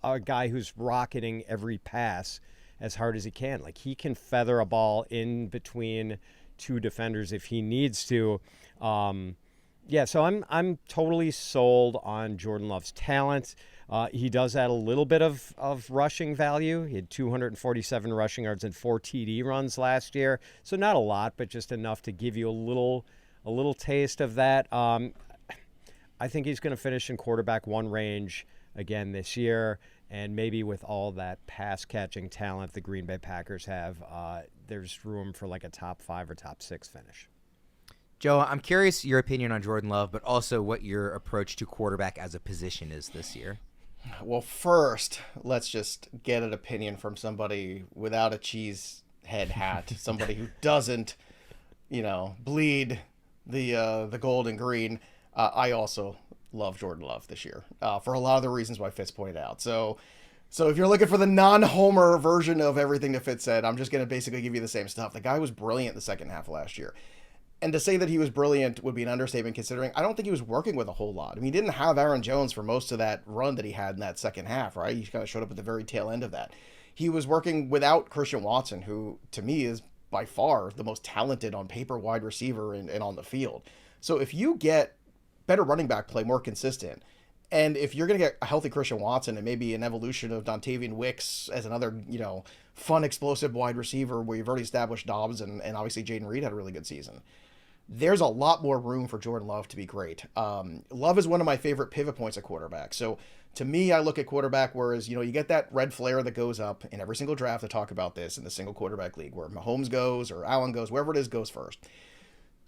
a guy who's rocketing every pass as hard as he can. Like, he can feather a ball in between 2 defenders if he needs to. So I'm totally sold on Jordan Love's talent. He does add a little bit of rushing value. He had 247 rushing yards and 4 TD runs last year. So not a lot, but just enough to give you a little taste of that. I think he's going to finish in quarterback 1 range again this year, and maybe with all that pass-catching talent the Green Bay Packers have, there's room for like a top 5 or top 6 finish. Joe, I'm curious your opinion on Jordan Love, but also what your approach to quarterback as a position is this year. Well, first, let's just get an opinion from somebody without a cheese head hat, somebody who doesn't, bleed the gold and green. I also love Jordan Love this year for a lot of the reasons why Fitz pointed out. So if you're looking for the non-homer version of everything that Fitz said, I'm just going to basically give you the same stuff. The guy was brilliant the second half of last year. And to say that he was brilliant would be an understatement, considering I don't think he was working with a whole lot. I mean, he didn't have Aaron Jones for most of that run that he had in that second half, right? He kind of showed up at the very tail end of that. He was working without Christian Watson, who to me is by far the most talented on paper wide receiver and on the field. So if you get better running back play, more consistent, and if you're going to get a healthy Christian Watson and maybe an evolution of Dontavian Wicks as another, fun, explosive wide receiver where you've already established Doubs and obviously Jayden Reed had a really good season, there's a lot more room for Jordan Love to be great. Love is one of my favorite pivot points at quarterback. So to me, I look at quarterback, whereas, you get that red flare that goes up in every single draft to talk about this in the single quarterback league where Mahomes goes or Allen goes, wherever it is, goes first.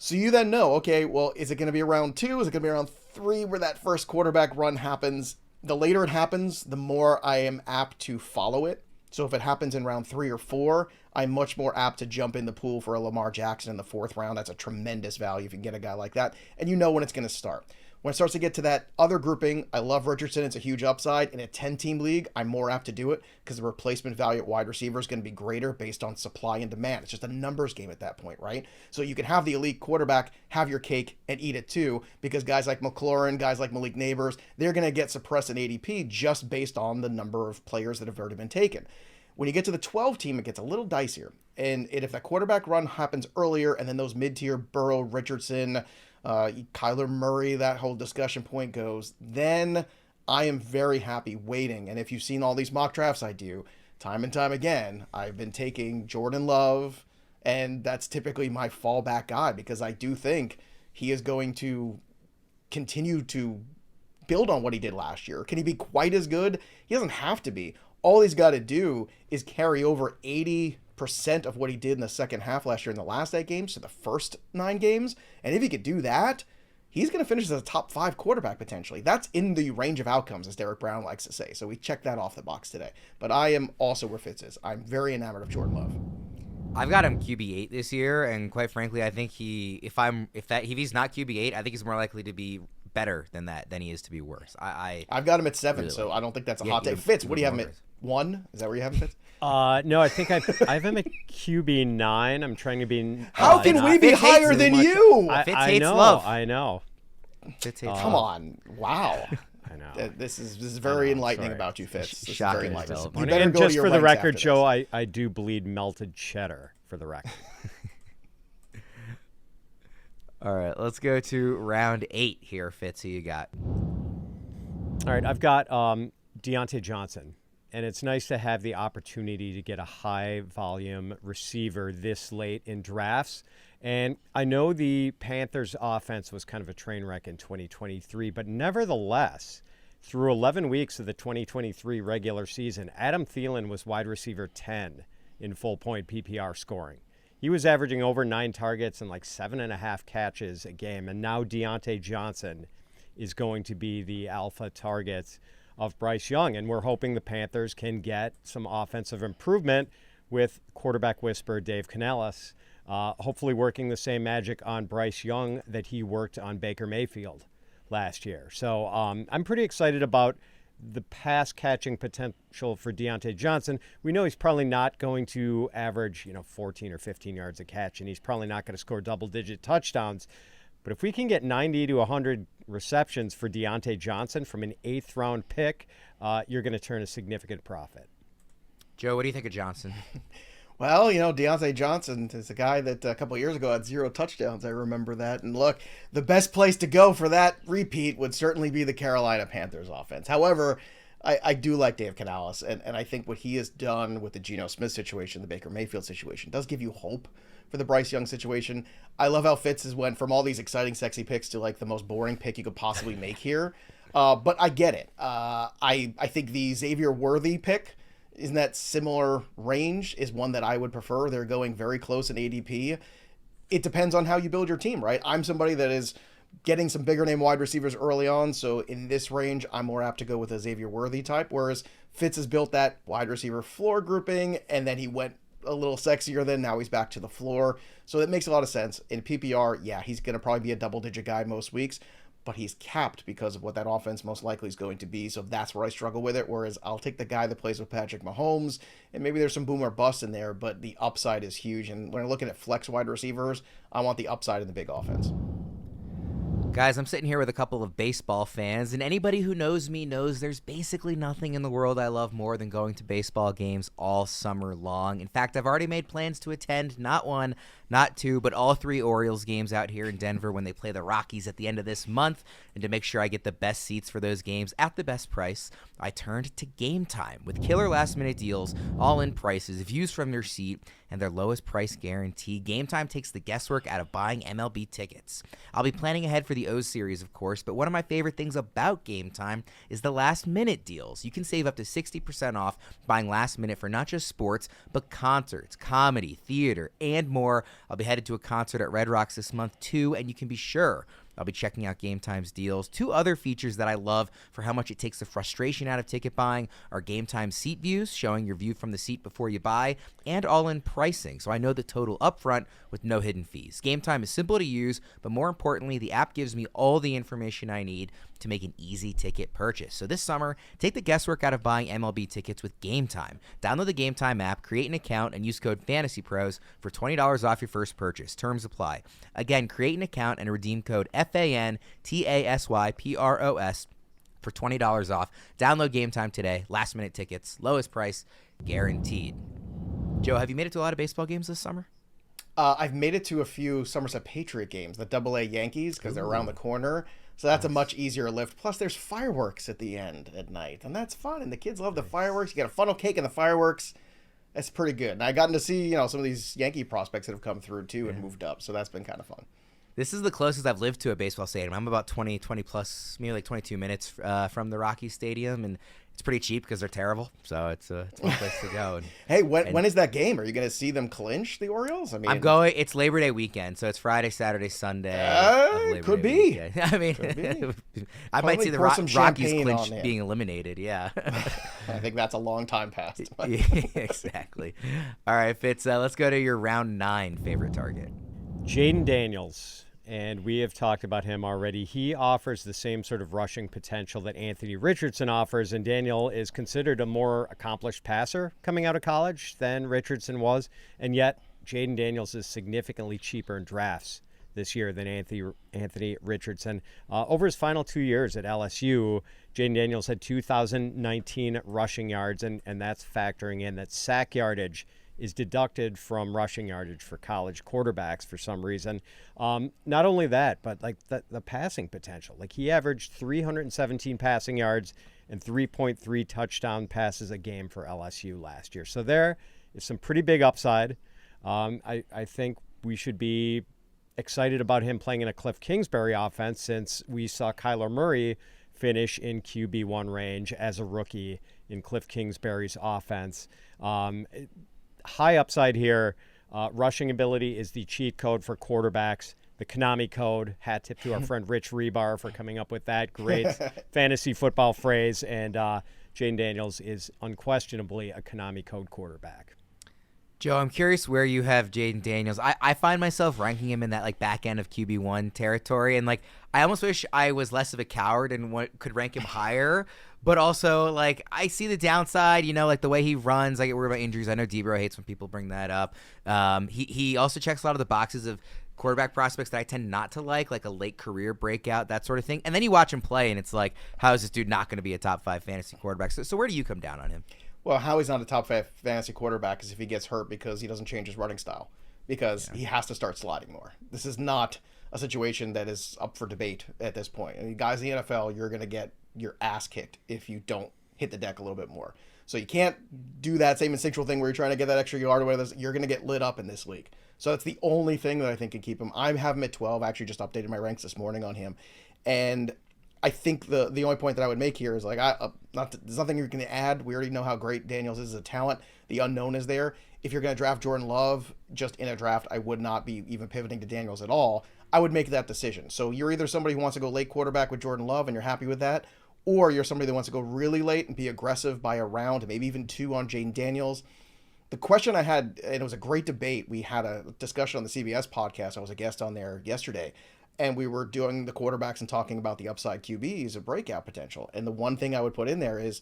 So you then know, okay, well, is it going to be around 2? Is it going to be around 3 where that first quarterback run happens? The later it happens, the more I am apt to follow it. So if it happens in round 3 or 4, I'm much more apt to jump in the pool for a Lamar Jackson in the 4th round. That's a tremendous value if you can get a guy like that. And you know when it's going to start. When it starts to get to that other grouping, I love Richardson. It's a huge upside. In a 10-team league, I'm more apt to do it because the replacement value at wide receiver is going to be greater based on supply and demand. It's just a numbers game at that point, right? So you can have the elite quarterback, have your cake, and eat it too, because guys like McLaurin, guys like Malik Nabers, they're going to get suppressed in ADP just based on the number of players that have already been taken. When you get to the 12 team, it gets a little dicier. And if that quarterback run happens earlier, and then those mid-tier Burrow, Richardson, Kyler Murray, that whole discussion point goes, then I am very happy waiting. And if you've seen all these mock drafts I do, time and time again, I've been taking Jordan Love, and that's typically my fallback guy because I do think he is going to continue to build on what he did last year. Can he be quite as good? He doesn't have to be. All he's got to do is carry over 80% of what he did in the second half last year in the last 8 games to the first 9 games. And if he could do that, he's going to finish as a top 5 quarterback potentially. That's in the range of outcomes, as Derek Brown likes to say. So we checked that off the box today. But I am also where Fitz is. I'm very enamored of Jordan Love. I've got him QB8 this year, and quite frankly, I think if he's not QB8, I think he's more likely to be better than that than he is to be worse. I've got him at 7, really, so I don't think that's a hot take. Fitz, what do you have him at? 1? Is that where you have him, Fitz? No, I think I have him at QB9. I'm trying to be. How can we be higher than you? Fitz I hates know. love. I know. Fitz hates Come love. on! Wow. I know. This is very enlightening about you, Fitz. This is very Shocking enlightening. You development. better And go to just your for the ranks record, after Joe, this. I do bleed melted cheddar. For the record. All right, let's go to round 8 here, Fitz. Who you got? All right, I've got Diontae Johnson, and it's nice to have the opportunity to get a high-volume receiver this late in drafts. And I know the Panthers' offense was kind of a train wreck in 2023, but nevertheless, through 11 weeks of the 2023 regular season, Adam Thielen was wide receiver 10 in full-point PPR scoring. He was averaging over 9 targets and like 7.5 catches a game. And now Diontae Johnson is going to be the alpha target of Bryce Young. And we're hoping the Panthers can get some offensive improvement with quarterback whisperer Dave Canellis, hopefully working the same magic on Bryce Young that he worked on Baker Mayfield last year. So I'm pretty excited about the pass catching potential for Diontae Johnson. We know he's probably not going to average, 14 or 15 yards a catch, and he's probably not going to score double-digit touchdowns. But if we can get 90 to 100 receptions for Diontae Johnson from an 8th-round pick, you're going to turn a significant profit. Joe, what do you think of Johnson? Well, Diontae Johnson is a guy that a couple of years ago had 0 touchdowns. I remember that. And look, the best place to go for that repeat would certainly be the Carolina Panthers offense. However, I do like Dave Canales, and I think what he has done with the Geno Smith situation, the Baker Mayfield situation, does give you hope for the Bryce Young situation. I love how Fitz has went from all these exciting, sexy picks to like the most boring pick you could possibly make here. But I get it. I think the Xavier Worthy pick in that similar range is one that I would prefer. They're going very close in ADP. It depends on how you build your team, right? I'm somebody that is getting some bigger name wide receivers early on, so in this range, I'm more apt to go with a Xavier Worthy type, whereas Fitz has built that wide receiver floor grouping, and then he went a little sexier then, now he's back to the floor. So it makes a lot of sense. In PPR, yeah, he's going to probably be a double-digit guy most weeks, but he's capped because of what that offense most likely is going to be. So that's where I struggle with it. Whereas I'll take the guy that plays with Patrick Mahomes, and maybe there's some boom or bust in there, but the upside is huge. And when I'm looking at flex wide receivers, I want the upside in the big offense. Guys, I'm sitting here with a couple of baseball fans, and anybody who knows me knows there's basically nothing in the world I love more than going to baseball games all summer long. In fact, I've already made plans to attend not 1, not 2, but all 3 Orioles games out here in Denver when they play the Rockies at the end of this month. And to make sure I get the best seats for those games at the best price, I turned to Game Time with killer last-minute deals, all-in prices, views from your seat, and their lowest price guarantee. Game Time takes the guesswork out of buying MLB tickets. I'll be planning ahead for the O's series, of course, but one of my favorite things about Game Time is the last-minute deals. You can save up to 60% off buying last minute for not just sports, but concerts, comedy, theater, and more. I'll be headed to a concert at Red Rocks this month, too, and you can be sure I'll be checking out Game Time's deals. 2 other features that I love for how much it takes the frustration out of ticket buying are Game Time seat views, showing your view from the seat before you buy, and all-in pricing, so I know the total upfront with no hidden fees. Game Time is simple to use, but more importantly, the app gives me all the information I need to make an easy ticket purchase. So this summer, take the guesswork out of buying MLB tickets with Game Time. Download the Game Time app, create an account, and use code FANTASYPROS for $20 off your first purchase. Terms apply. Again, create an account and redeem code FANTASYPROS for $20 off. Download Game Time today. Last minute tickets, lowest price, guaranteed. Joe, have you made it to a lot of baseball games this summer? I've made it to a few Somerset Patriot games, the AA Yankees, because they're around the corner. So that's a much easier lift. Plus, there's fireworks at the end at night, and that's fun. And the kids love the fireworks. You get a funnel cake and the fireworks. That's pretty good. And I gotten to see, some of these Yankee prospects that have come through too and moved up. So that's been kind of fun. This is the closest I've lived to a baseball stadium. I'm about 20 plus, maybe like 22 minutes from the Rockies Stadium, and it's pretty cheap because they're terrible. So it's a one place to go. And, hey, when is that game? Are you going to see them clinch the Orioles? I'm going. It's Labor Day weekend, so it's Friday, Saturday, Sunday. Could be. I mean, I might see the Rockies clinch being eliminated. Yeah. I think that's a long time past. Yeah, exactly. All right, Fitz. Let's go to your round 9 favorite target. Jayden Daniels. And we have talked about him already. He offers the same sort of rushing potential that Anthony Richardson offers, and Daniel is considered a more accomplished passer coming out of college than Richardson was. And yet, Jayden Daniels is significantly cheaper in drafts this year than Anthony Richardson. Over his final 2 years at LSU, Jayden Daniels had 2,019 rushing yards, and that's factoring in that sack yardage is deducted from rushing yardage for college quarterbacks for some reason. Not only that, but like the passing potential. Like he averaged 317 passing yards and 3.3 touchdown passes a game for LSU last year. So there is some pretty big upside. I think we should be excited about him playing in a Cliff Kingsbury offense since we saw Kyler Murray finish in QB1 range as a rookie in Cliff Kingsbury's offense. High upside here. Rushing ability is the cheat code for quarterbacks. The Konami code. Hat tip to our friend Rich Rebar for coming up with that great fantasy football phrase. And Jayden Daniels is unquestionably a Konami code quarterback. Joe, I'm curious where you have Jayden Daniels. I find myself ranking him in that like back end of QB1 territory, and like I almost wish I was less of a coward and could rank him higher. But also, like, I see the downside, like the way he runs. I get worried about injuries. I know Debro hates when people bring that up. He also checks a lot of the boxes of quarterback prospects that I tend not to like a late career breakout, that sort of thing. And then you watch him play, and it's like, how is this dude not going to be a top 5 fantasy quarterback? So where do you come down on him? Well, how he's not a top 5 fantasy quarterback is if he gets hurt because he doesn't change his running style. Because he has to start sliding more. This is not a situation that is up for debate at this point. I mean, guys in the NFL, you're going to get your ass kicked if you don't hit the deck a little bit more. So you can't do that same instinctual thing where you're trying to get that extra yard or whatever. You're going to get lit up in this league. So that's the only thing that I think can keep him. I have him at 12. I actually just updated my ranks this morning on him. And I think the only point that I would make here is like, there's nothing you're going to add. We already know how great Daniels is as a talent. The unknown is there. If you're going to draft Jordan Love just in a draft, I would not be even pivoting to Daniels at all. I would make that decision. So you're either somebody who wants to go late quarterback with Jordan Love and you're happy with that, or you're somebody that wants to go really late and be aggressive by a round, maybe even 2 on Jayden Daniels. The question I had, and it was a great debate, we had a discussion on the CBS podcast. I was a guest on there yesterday, and we were doing the quarterbacks and talking about the upside QBs of breakout potential. And the one thing I would put in there is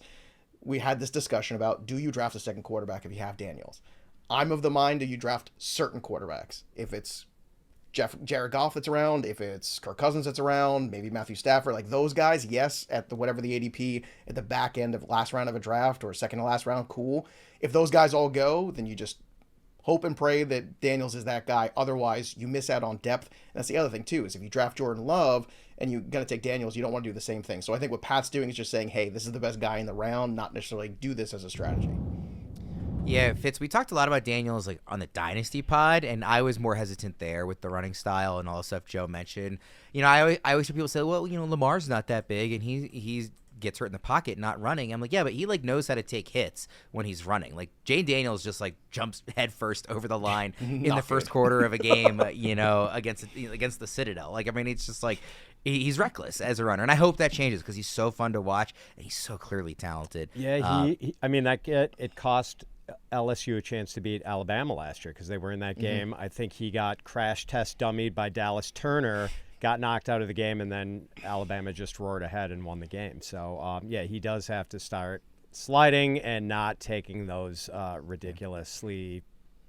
we had this discussion about, do you draft a second quarterback if you have Daniels? I'm of the mind that you draft certain quarterbacks. If it's Jared Goff that's around, if it's Kirk Cousins that's around, maybe Matthew Stafford, like those guys, yes, at whatever the ADP at the back end of last round of a draft or second to last round, cool. If those guys all go, then you just hope and pray that Daniels is that guy. Otherwise, you miss out on depth. And that's the other thing too, is if you draft Jordan Love and you're going to take Daniels, you don't want to do the same thing. So I think what Pat's doing is just saying, hey, this is the best guy in the round, not necessarily do this as a strategy. Yeah, Fitz, we talked a lot about Daniels like on the Dynasty pod, and I was more hesitant there with the running style and all the stuff Joe mentioned. I always hear people say, well, Lamar's not that big, and he gets hurt in the pocket not running. I'm like, yeah, but he like knows how to take hits when he's running. Like Jayden Daniels just like jumps head first over the line in the first quarter of a game, against the Citadel. Like, I mean, it's just like he's reckless as a runner, and I hope that changes because he's so fun to watch and he's so clearly talented. Yeah, it cost LSU a chance to beat Alabama last year because they were in that game. I think he got crash test dummied by Dallas Turner, got knocked out of the game, and then Alabama just roared ahead and won the game. So, he does have to start sliding and not taking those ridiculously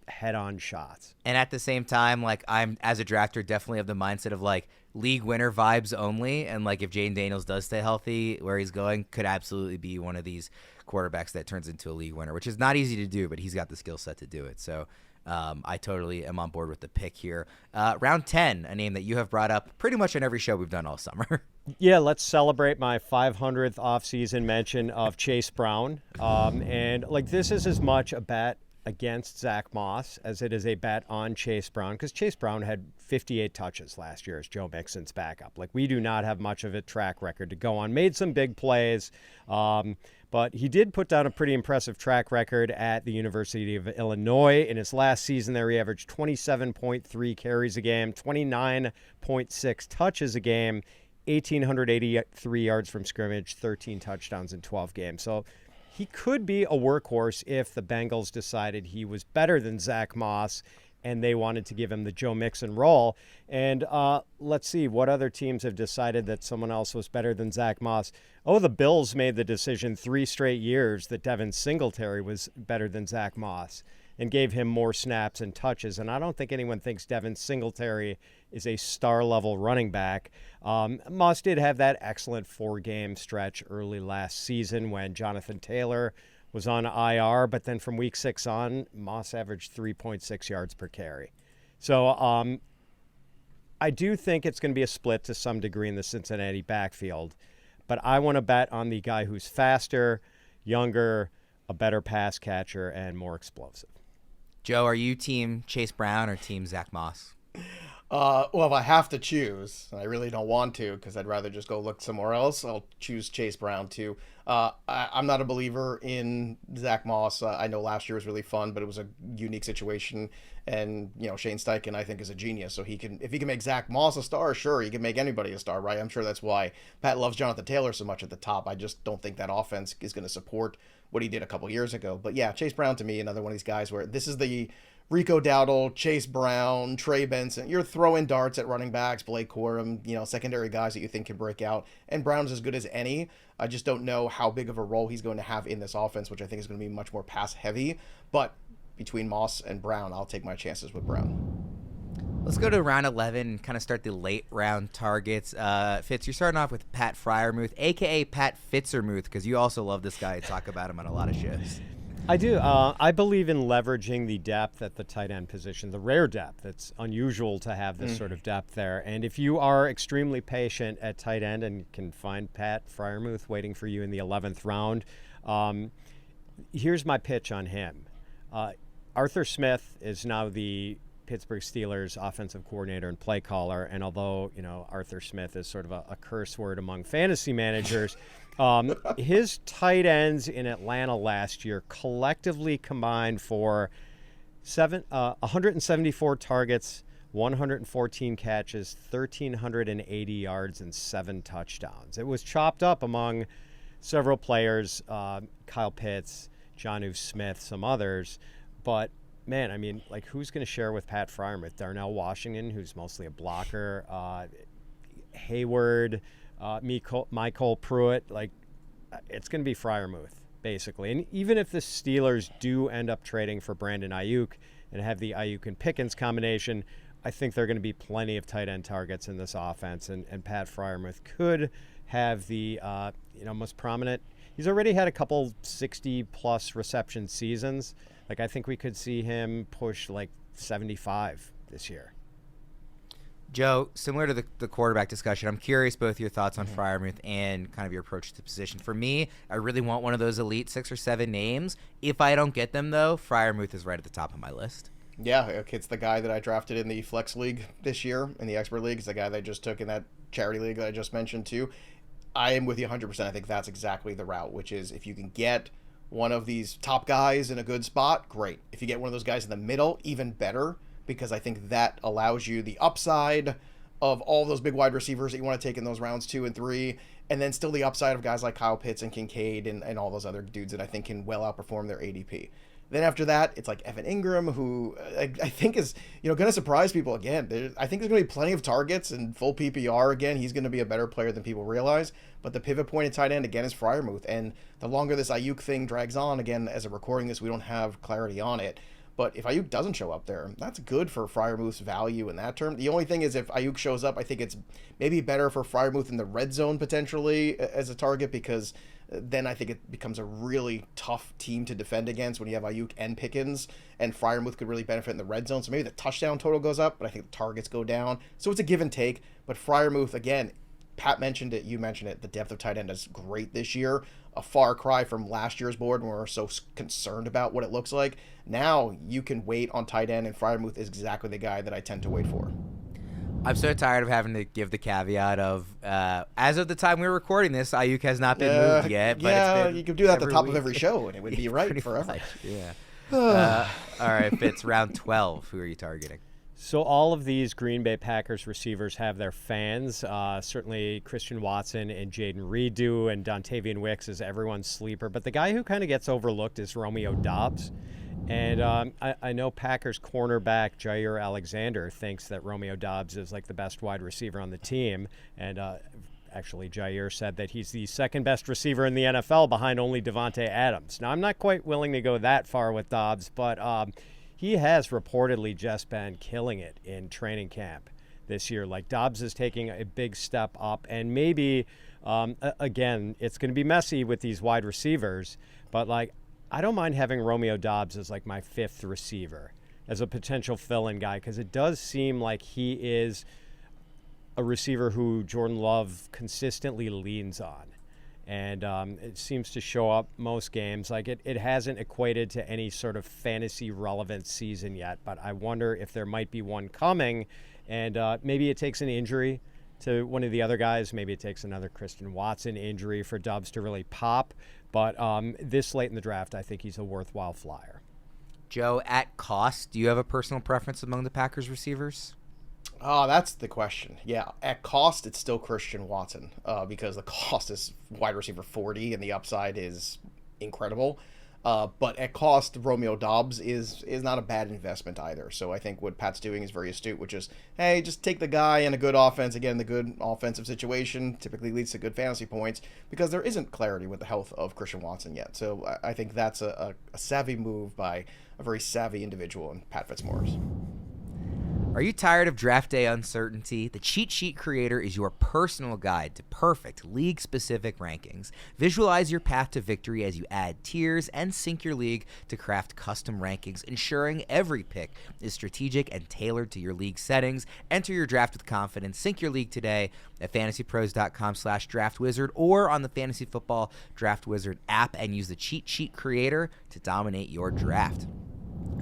head-on shots. And at the same time, like, I'm, as a drafter, definitely of the mindset of, like, league winner vibes only. And, like, if Jayden Daniels does stay healthy, where he's going could absolutely be one of these quarterbacks that turns into a league winner, which is not easy to do, but he's got the skill set to do it. So, I totally am on board with the pick here. Round 10, a name that you have brought up pretty much in every show we've done all summer. Yeah, let's celebrate my 500th offseason mention of Chase Brown. And like this is as much a bet against Zach Moss as it is a bet on Chase Brown, because Chase Brown had 58 touches last year as Joe Mixon's backup. Like, we do not have much of a track record to go on. Made some big plays, but he did put down a pretty impressive track record at the University of Illinois. In his last season there, he averaged 27.3 carries a game, 29.6 touches a game, 1,883 yards from scrimmage, 13 touchdowns in 12 games. So he could be a workhorse if the Bengals decided he was better than Zach Moss and they wanted to give him the Joe Mixon role. And let's see, what other teams have decided that someone else was better than Zach Moss? Oh, the Bills made the decision 3 straight years that Devin Singletary was better than Zach Moss and gave him more snaps and touches. And I don't think anyone thinks Devin Singletary is a star-level running back. Moss did have that excellent 4-game stretch early last season when Jonathan Taylor was on IR, but then from week 6 on, Moss averaged 3.6 yards per carry. So I do think it's going to be a split to some degree in the Cincinnati backfield, but I want to bet on the guy who's faster, younger, a better pass catcher, and more explosive. Joe, are you team Chase Brown or team Zach Moss? Well, if I have to choose, and I really don't want to because I'd rather just go look somewhere else, I'll choose Chase Brown too. I'm not a believer in Zach Moss. I know last year was really fun, but it was a unique situation. And, Shane Steichen, I think, is a genius. So if he can make Zach Moss a star, sure, he can make anybody a star, right? I'm sure that's why Pat loves Jonathan Taylor so much at the top. I just don't think that offense is going to support what he did a couple years ago. But yeah, Chase Brown to me, another one of these guys where this is the Rico Dowdle, Chase Brown, Trey Benson. You're throwing darts at running backs, Blake Corum, secondary guys that you think can break out. And Brown's as good as any. I just don't know how big of a role he's going to have in this offense, which I think is going to be much more pass heavy. But between Moss and Brown, I'll take my chances with Brown. Let's go to round 11 and kind of start the late round targets. Fitz, you're starting off with Pat Freiermuth, a.k.a. Pat Fitzermuth, because you also love this guy. You talk about him on a lot of shows. I do. I believe in leveraging the depth at the tight end position, the rare depth. It's unusual to have this sort of depth there. And if you are extremely patient at tight end and can find Pat Freiermuth waiting for you in the 11th round, here's my pitch on him. Arthur Smith is now the Pittsburgh Steelers offensive coordinator and play caller. And although, Arthur Smith is sort of a curse word among fantasy managers, his tight ends in Atlanta last year collectively combined for 174 targets, 114 catches, 1,380 yards, and 7 touchdowns. It was chopped up among several players, Kyle Pitts, Jonnu Smith, some others. But, man, who's going to share with Pat Freiermuth? Darnell Washington, who's mostly a blocker, Hayward, Michael Pruitt. It's going to be Freiermuth, basically. And even if the Steelers do end up trading for Brandon Ayuk and have the Ayuk and Pickens combination, I think there are going to be plenty of tight end targets in this offense. And Pat Freiermuth could have the most prominent. He's already had a couple 60-plus reception seasons. I think we could see him push 75 this year. Joe, similar to the quarterback discussion, I'm curious both your thoughts on Freiermuth and kind of your approach to the position. For me, I really want one of those elite 6 or 7 names. If I don't get them, though, Freiermuth is right at the top of my list. Yeah, it's the guy that I drafted in the Flex League this year, in the Expert League. It's the guy that I just took in that charity league that I just mentioned, too. I am with you 100%. I think that's exactly the route, which is if you can get one of these top guys in a good spot, great. If you get one of those guys in the middle, even better, because I think that allows you the upside of all those big wide receivers that you want to take in those rounds 2 and 3, and then still the upside of guys like Kyle Pitts and Kincaid and all those other dudes that I think can well outperform their ADP. Then after that, it's like Evan Ingram, who I think is going to surprise people again. I think there's going to be plenty of targets and full PPR again. He's going to be a better player than people realize. But the pivot point at tight end, again, is Freiermuth. And the longer this Ayuk thing drags on, again, as a recording this, we don't have clarity on it. But if Ayuk doesn't show up there, that's good for Freiermuth's value in that term. The only thing is if Ayuk shows up, I think it's maybe better for Freiermuth in the red zone potentially as a target because then I think it becomes a really tough team to defend against when you have Ayuk and Pickens, and Freiermuth could really benefit in the red zone. So maybe the touchdown total goes up, but I think the targets go down. So it's a give and take. But Freiermuth, again, Pat mentioned it, you mentioned it, the depth of tight end is great this year. A far cry from last year's board when we were so concerned about what it looks like. Now you can wait on tight end, and Freiermuth is exactly the guy that I tend to wait for. I'm so tired of having to give the caveat of, as of the time we were recording this, Ayuk has not been moved yet. But yeah, it's been you could do that at the top week. of every show, and it would be right Pretty forever. much, yeah. All right, Fitz, round 12. Who are you targeting? So all of these Green Bay Packers receivers have their fans. Certainly Christian Watson and Jaden Reed do, and Dontavian Wicks is everyone's sleeper. But the guy who kind of gets overlooked is Romeo Doubs. And I know Packers cornerback Jair Alexander thinks that Romeo Doubs is like the best wide receiver on the team. And actually, Jair said that he's the second best receiver in the NFL behind only Devontae Adams. Now, I'm not quite willing to go that far with Doubs, but he has reportedly just been killing it in training camp this year. Like, Doubs is taking a big step up, and maybe, again, it's going to be messy with these wide receivers, but, like, I don't mind having Romeo Doubs as, like, my fifth receiver as a potential fill-in guy, because it does seem like he is a receiver who Jordan Love consistently leans on. And it seems to show up most games. Like, it hasn't equated to any sort of fantasy relevant season yet, but I wonder if there might be one coming. And maybe it takes an injury to one of the other guys. Maybe it takes another Christian Watson injury for Doubs to really pop. But this late in the draft, I think he's a worthwhile flyer. Joe, at cost, do you have a personal preference among the Packers receivers? Oh, that's the question. Yeah, at cost, it's still Christian Watson because the cost is wide receiver 40 and the upside is incredible. But at cost, Romeo Doubs is not a bad investment either. So I think what Pat's doing is very astute, which is, hey, just take the guy in a good offense. Again, the good offensive situation typically leads to good fantasy points because there isn't clarity with the health of Christian Watson yet. So I think that's a savvy move by a very savvy individual in Pat Fitzmaurice. Are you tired of draft day uncertainty? The Cheat Sheet Creator is your personal guide to perfect league-specific rankings. Visualize your path to victory as you add tiers and sync your league to craft custom rankings, ensuring every pick is strategic and tailored to your league settings. Enter your draft with confidence. Sync your league today at fantasypros.com/draftwizard or on the Fantasy Football Draft Wizard app and use the Cheat Sheet Creator to dominate your draft.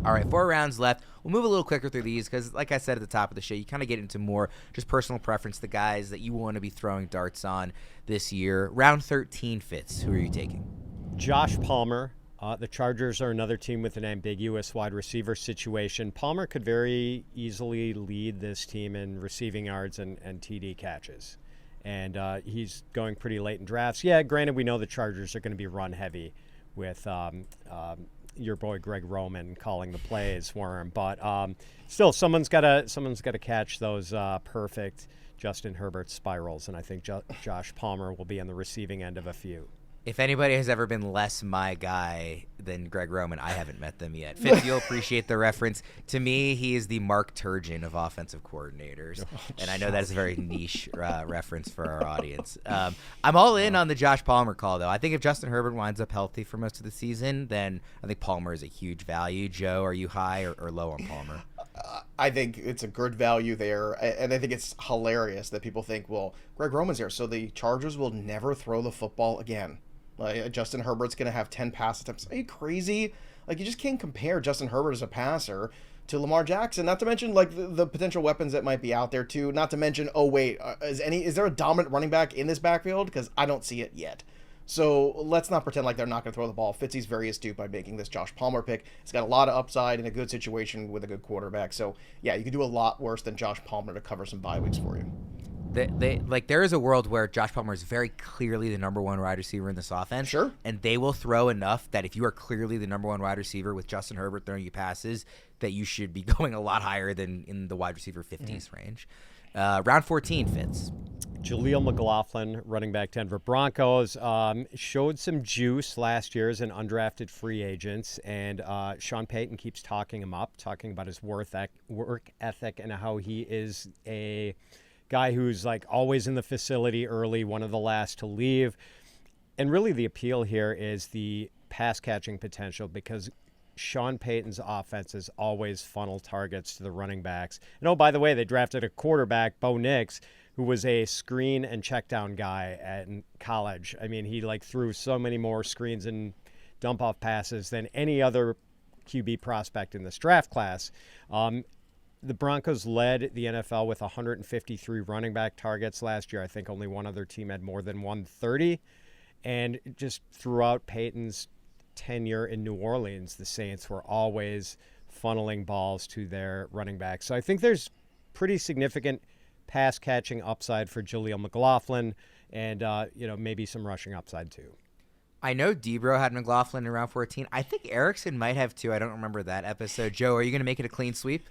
All right, 4 rounds left. We'll move a little quicker through these because, like I said at the top of the show, you kind of get into more just personal preference, the guys that you want to be throwing darts on this year. Round 13, Fitz. Who are you taking? Josh Palmer. The Chargers are another team with an ambiguous wide receiver situation. Palmer could very easily lead this team in receiving yards and TD catches. And he's going pretty late in drafts. Yeah, granted, we know the Chargers are going to be run heavy with your boy Greg Roman calling the plays for him, but still, someone's got to catch those perfect Justin Herbert spirals, and I think Josh Palmer will be on the receiving end of a few. If anybody has ever been less my guy than Greg Roman, I haven't met them yet. Fitz, you'll appreciate the reference. To me, he is the Mark Turgeon of offensive coordinators, and I know that is a very niche reference for our audience. I'm all in on the Josh Palmer call, though. I think if Justin Herbert winds up healthy for most of the season, then I think Palmer is a huge value. Joe, are you high or low on Palmer? I think it's a good value there, and I think it's hilarious that people think, well, Greg Roman's here, so the Chargers will never throw the football again. Like, Justin Herbert's going to have 10 pass attempts. Are you crazy? Like, you just can't compare Justin Herbert as a passer to Lamar Jackson. Not to mention, like, the potential weapons that might be out there, too. Not to mention, oh, wait, is there a dominant running back in this backfield? Because I don't see it yet. So let's not pretend like they're not going to throw the ball. Fitzy's very astute by making this Josh Palmer pick. He's got a lot of upside in a good situation with a good quarterback. So, yeah, you could do a lot worse than Josh Palmer to cover some bye weeks for you. There is a world where Josh Palmer is very clearly the number one wide receiver in this offense. Sure. And they will throw enough that if you are clearly the number one wide receiver with Justin Herbert throwing you passes, that you should be going a lot higher than in the wide receiver 50s range. Round 14, Fitz. Jaleel McLaughlin, running back Denver Broncos, showed some juice last year as an undrafted free agent, and Sean Payton keeps talking him up, talking about his work ethic and how he is a guy who's like always in the facility early, one of the last to leave. And really the appeal here is the pass catching potential, because Sean Payton's offenses always funnel targets to the running backs. And oh, by the way, they drafted a quarterback, Bo Nix, who was a screen and check down guy in college. I mean, he threw so many more screens and dump off passes than any other QB prospect in this draft class. The Broncos led the NFL with 153 running back targets last year. I think only one other team had more than 130. And just throughout Payton's tenure in New Orleans, the Saints were always funneling balls to their running backs. So I think there's pretty significant pass catching upside for Jaleel McLaughlin, and maybe some rushing upside too. I know Debro had McLaughlin in round 14. I think Erickson might have too. I don't remember that episode. Joe, are you going to make it a clean sweep?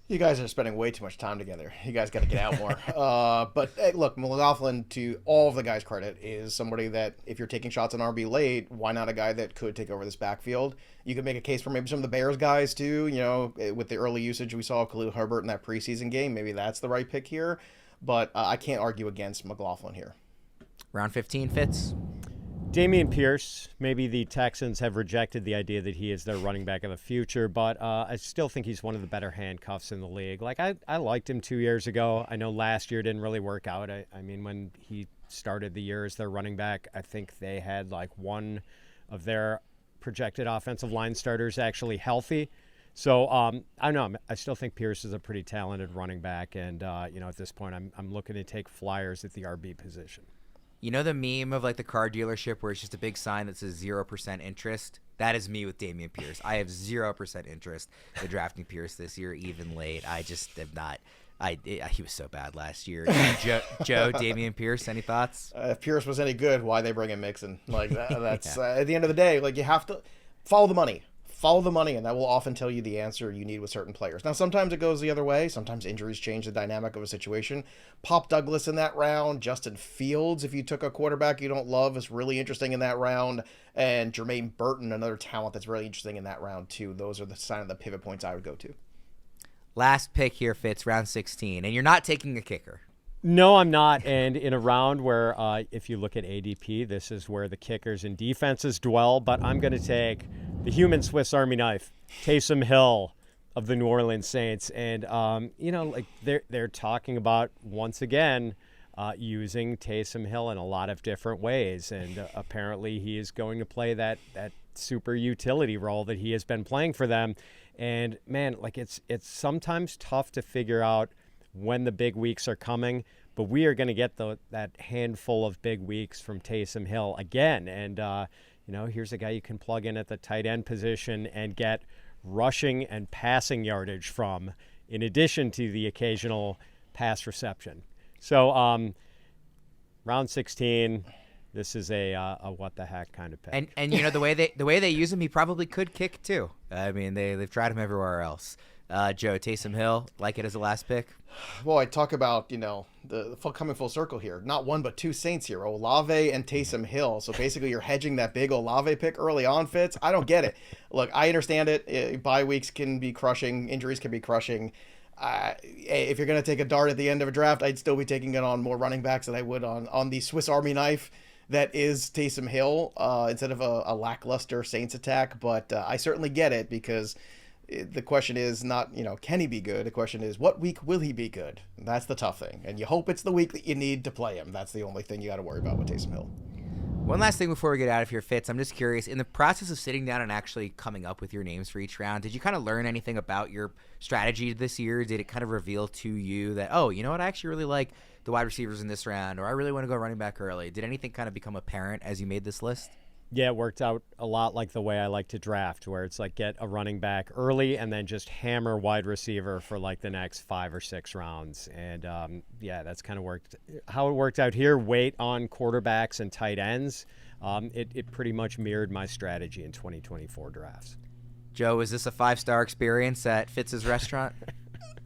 You guys are spending way too much time together. You guys got to get out more. But hey, look, McLaughlin, to all of the guys' credit, is somebody that if you're taking shots on RB late, why not a guy that could take over this backfield? You could make a case for maybe some of the Bears guys too. With the early usage we saw of Khalil Herbert in that preseason game, maybe that's the right pick here. But I can't argue against McLaughlin here. Round 15, Fitz. Dameon Pierce, maybe the Texans have rejected the idea that he is their running back of the future, but I still think he's one of the better handcuffs in the league. I liked him 2 years ago. I know last year didn't really work out. I mean, when he started the year as their running back, I think they had one of their projected offensive line starters actually healthy. So I don't know. I still think Pierce is a pretty talented running back, and at this point, I'm looking to take flyers at the RB position. You know the meme of the car dealership where it's just a big sign that says 0% interest? That is me with Dameon Pierce. I have 0% interest in drafting Pierce this year, even late. I just have not. He was so bad last year. Joe, Dameon Pierce, any thoughts? If Pierce was any good, why they bring in Mixon? That's yeah. At the end of the day, you have to follow the money. Follow the money, and that will often tell you the answer you need with certain players. Now, sometimes it goes the other way. Sometimes injuries change the dynamic of a situation. Pop Douglas in that round. Justin Fields, if you took a quarterback you don't love, is really interesting in that round. And Jermaine Burton, another talent that's really interesting in that round, too. Those are the sign of the pivot points I would go to. Last pick here, Fitz, round 16. And you're not taking a kicker. No, I'm not. And in a round where, if you look at ADP, this is where the kickers and defenses dwell. But I'm going to take the human Swiss Army knife, Taysom Hill of the New Orleans Saints. And, they're talking about, once again, using Taysom Hill in a lot of different ways. And apparently he is going to play that super utility role that he has been playing for them. And, man, it's sometimes tough to figure out when the big weeks are coming, but we are going to get that handful of big weeks from Taysom Hill again. And, here's a guy you can plug in at the tight end position and get rushing and passing yardage from, in addition to the occasional pass reception. So round 16, this is a what the heck kind of pick. And the way they use him, he probably could kick too. I mean, they've tried him everywhere else. Joe, Taysom Hill, like it as a last pick? Well, I talk about, the coming full circle here. Not one, but two Saints here, Olave and Taysom Hill. So basically you're hedging that big Olave pick early on, Fitz. I don't get it. Look, I understand it. Bye weeks can be crushing. Injuries can be crushing. If you're going to take a dart at the end of a draft, I'd still be taking it on more running backs than I would on the Swiss Army knife that is Taysom Hill instead of a lackluster Saints attack. But I certainly get it, because the question is not, can he be good? The question is, what week will he be good? That's the tough thing. And you hope it's the week that you need to play him. That's the only thing you got to worry about with Taysom Hill. One last thing before we get out of here, Fitz. I'm just curious, in the process of sitting down and actually coming up with your names for each round, did you kind of learn anything about your strategy this year? Did it kind of reveal to you that, oh, you know what, I actually really like the wide receivers in this round, or I really want to go running back early? Did anything kind of become apparent as you made this list? Yeah, it worked out a lot like the way I like to draft, where it's get a running back early and then just hammer wide receiver for the next 5 or 6 rounds. And that's kind of how it worked out here. Wait on quarterbacks and tight ends. It pretty much mirrored my strategy in 2024 drafts. Joe, is this a 5-star experience at Fitz's restaurant?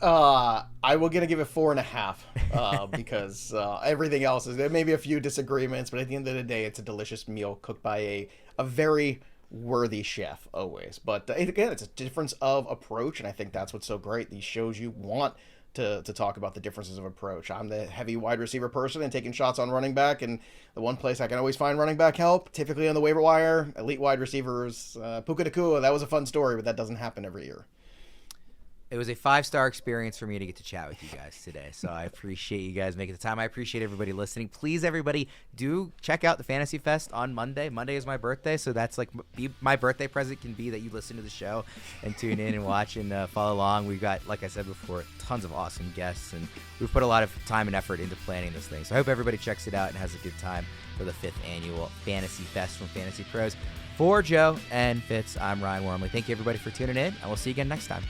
I will give it 4.5 because everything else is, there may be a few disagreements, but at the end of the day, it's a delicious meal cooked by a very worthy chef always. But again, it's a difference of approach, and I think that's what's so great. These shows, you want to talk about the differences of approach. I'm the heavy wide receiver person and taking shots on running back, and the one place I can always find running back help, typically on the waiver wire, elite wide receivers. Puka Nacua, that was a fun story, but that doesn't happen every year. It was a 5-star experience for me to get to chat with you guys today. So I appreciate you guys making the time. I appreciate everybody listening. Please, everybody, do check out the Fantasy Fest on Monday. Monday is my birthday, so that's like my birthday present can be that you listen to the show and tune in and watch and follow along. We've got, like I said before, tons of awesome guests, and we've put a lot of time and effort into planning this thing. So I hope everybody checks it out and has a good time for the 5th annual Fantasy Fest from Fantasy Pros. For Joe and Fitz, I'm Ryan Wormeli. Thank you, everybody, for tuning in, and we'll see you again next time.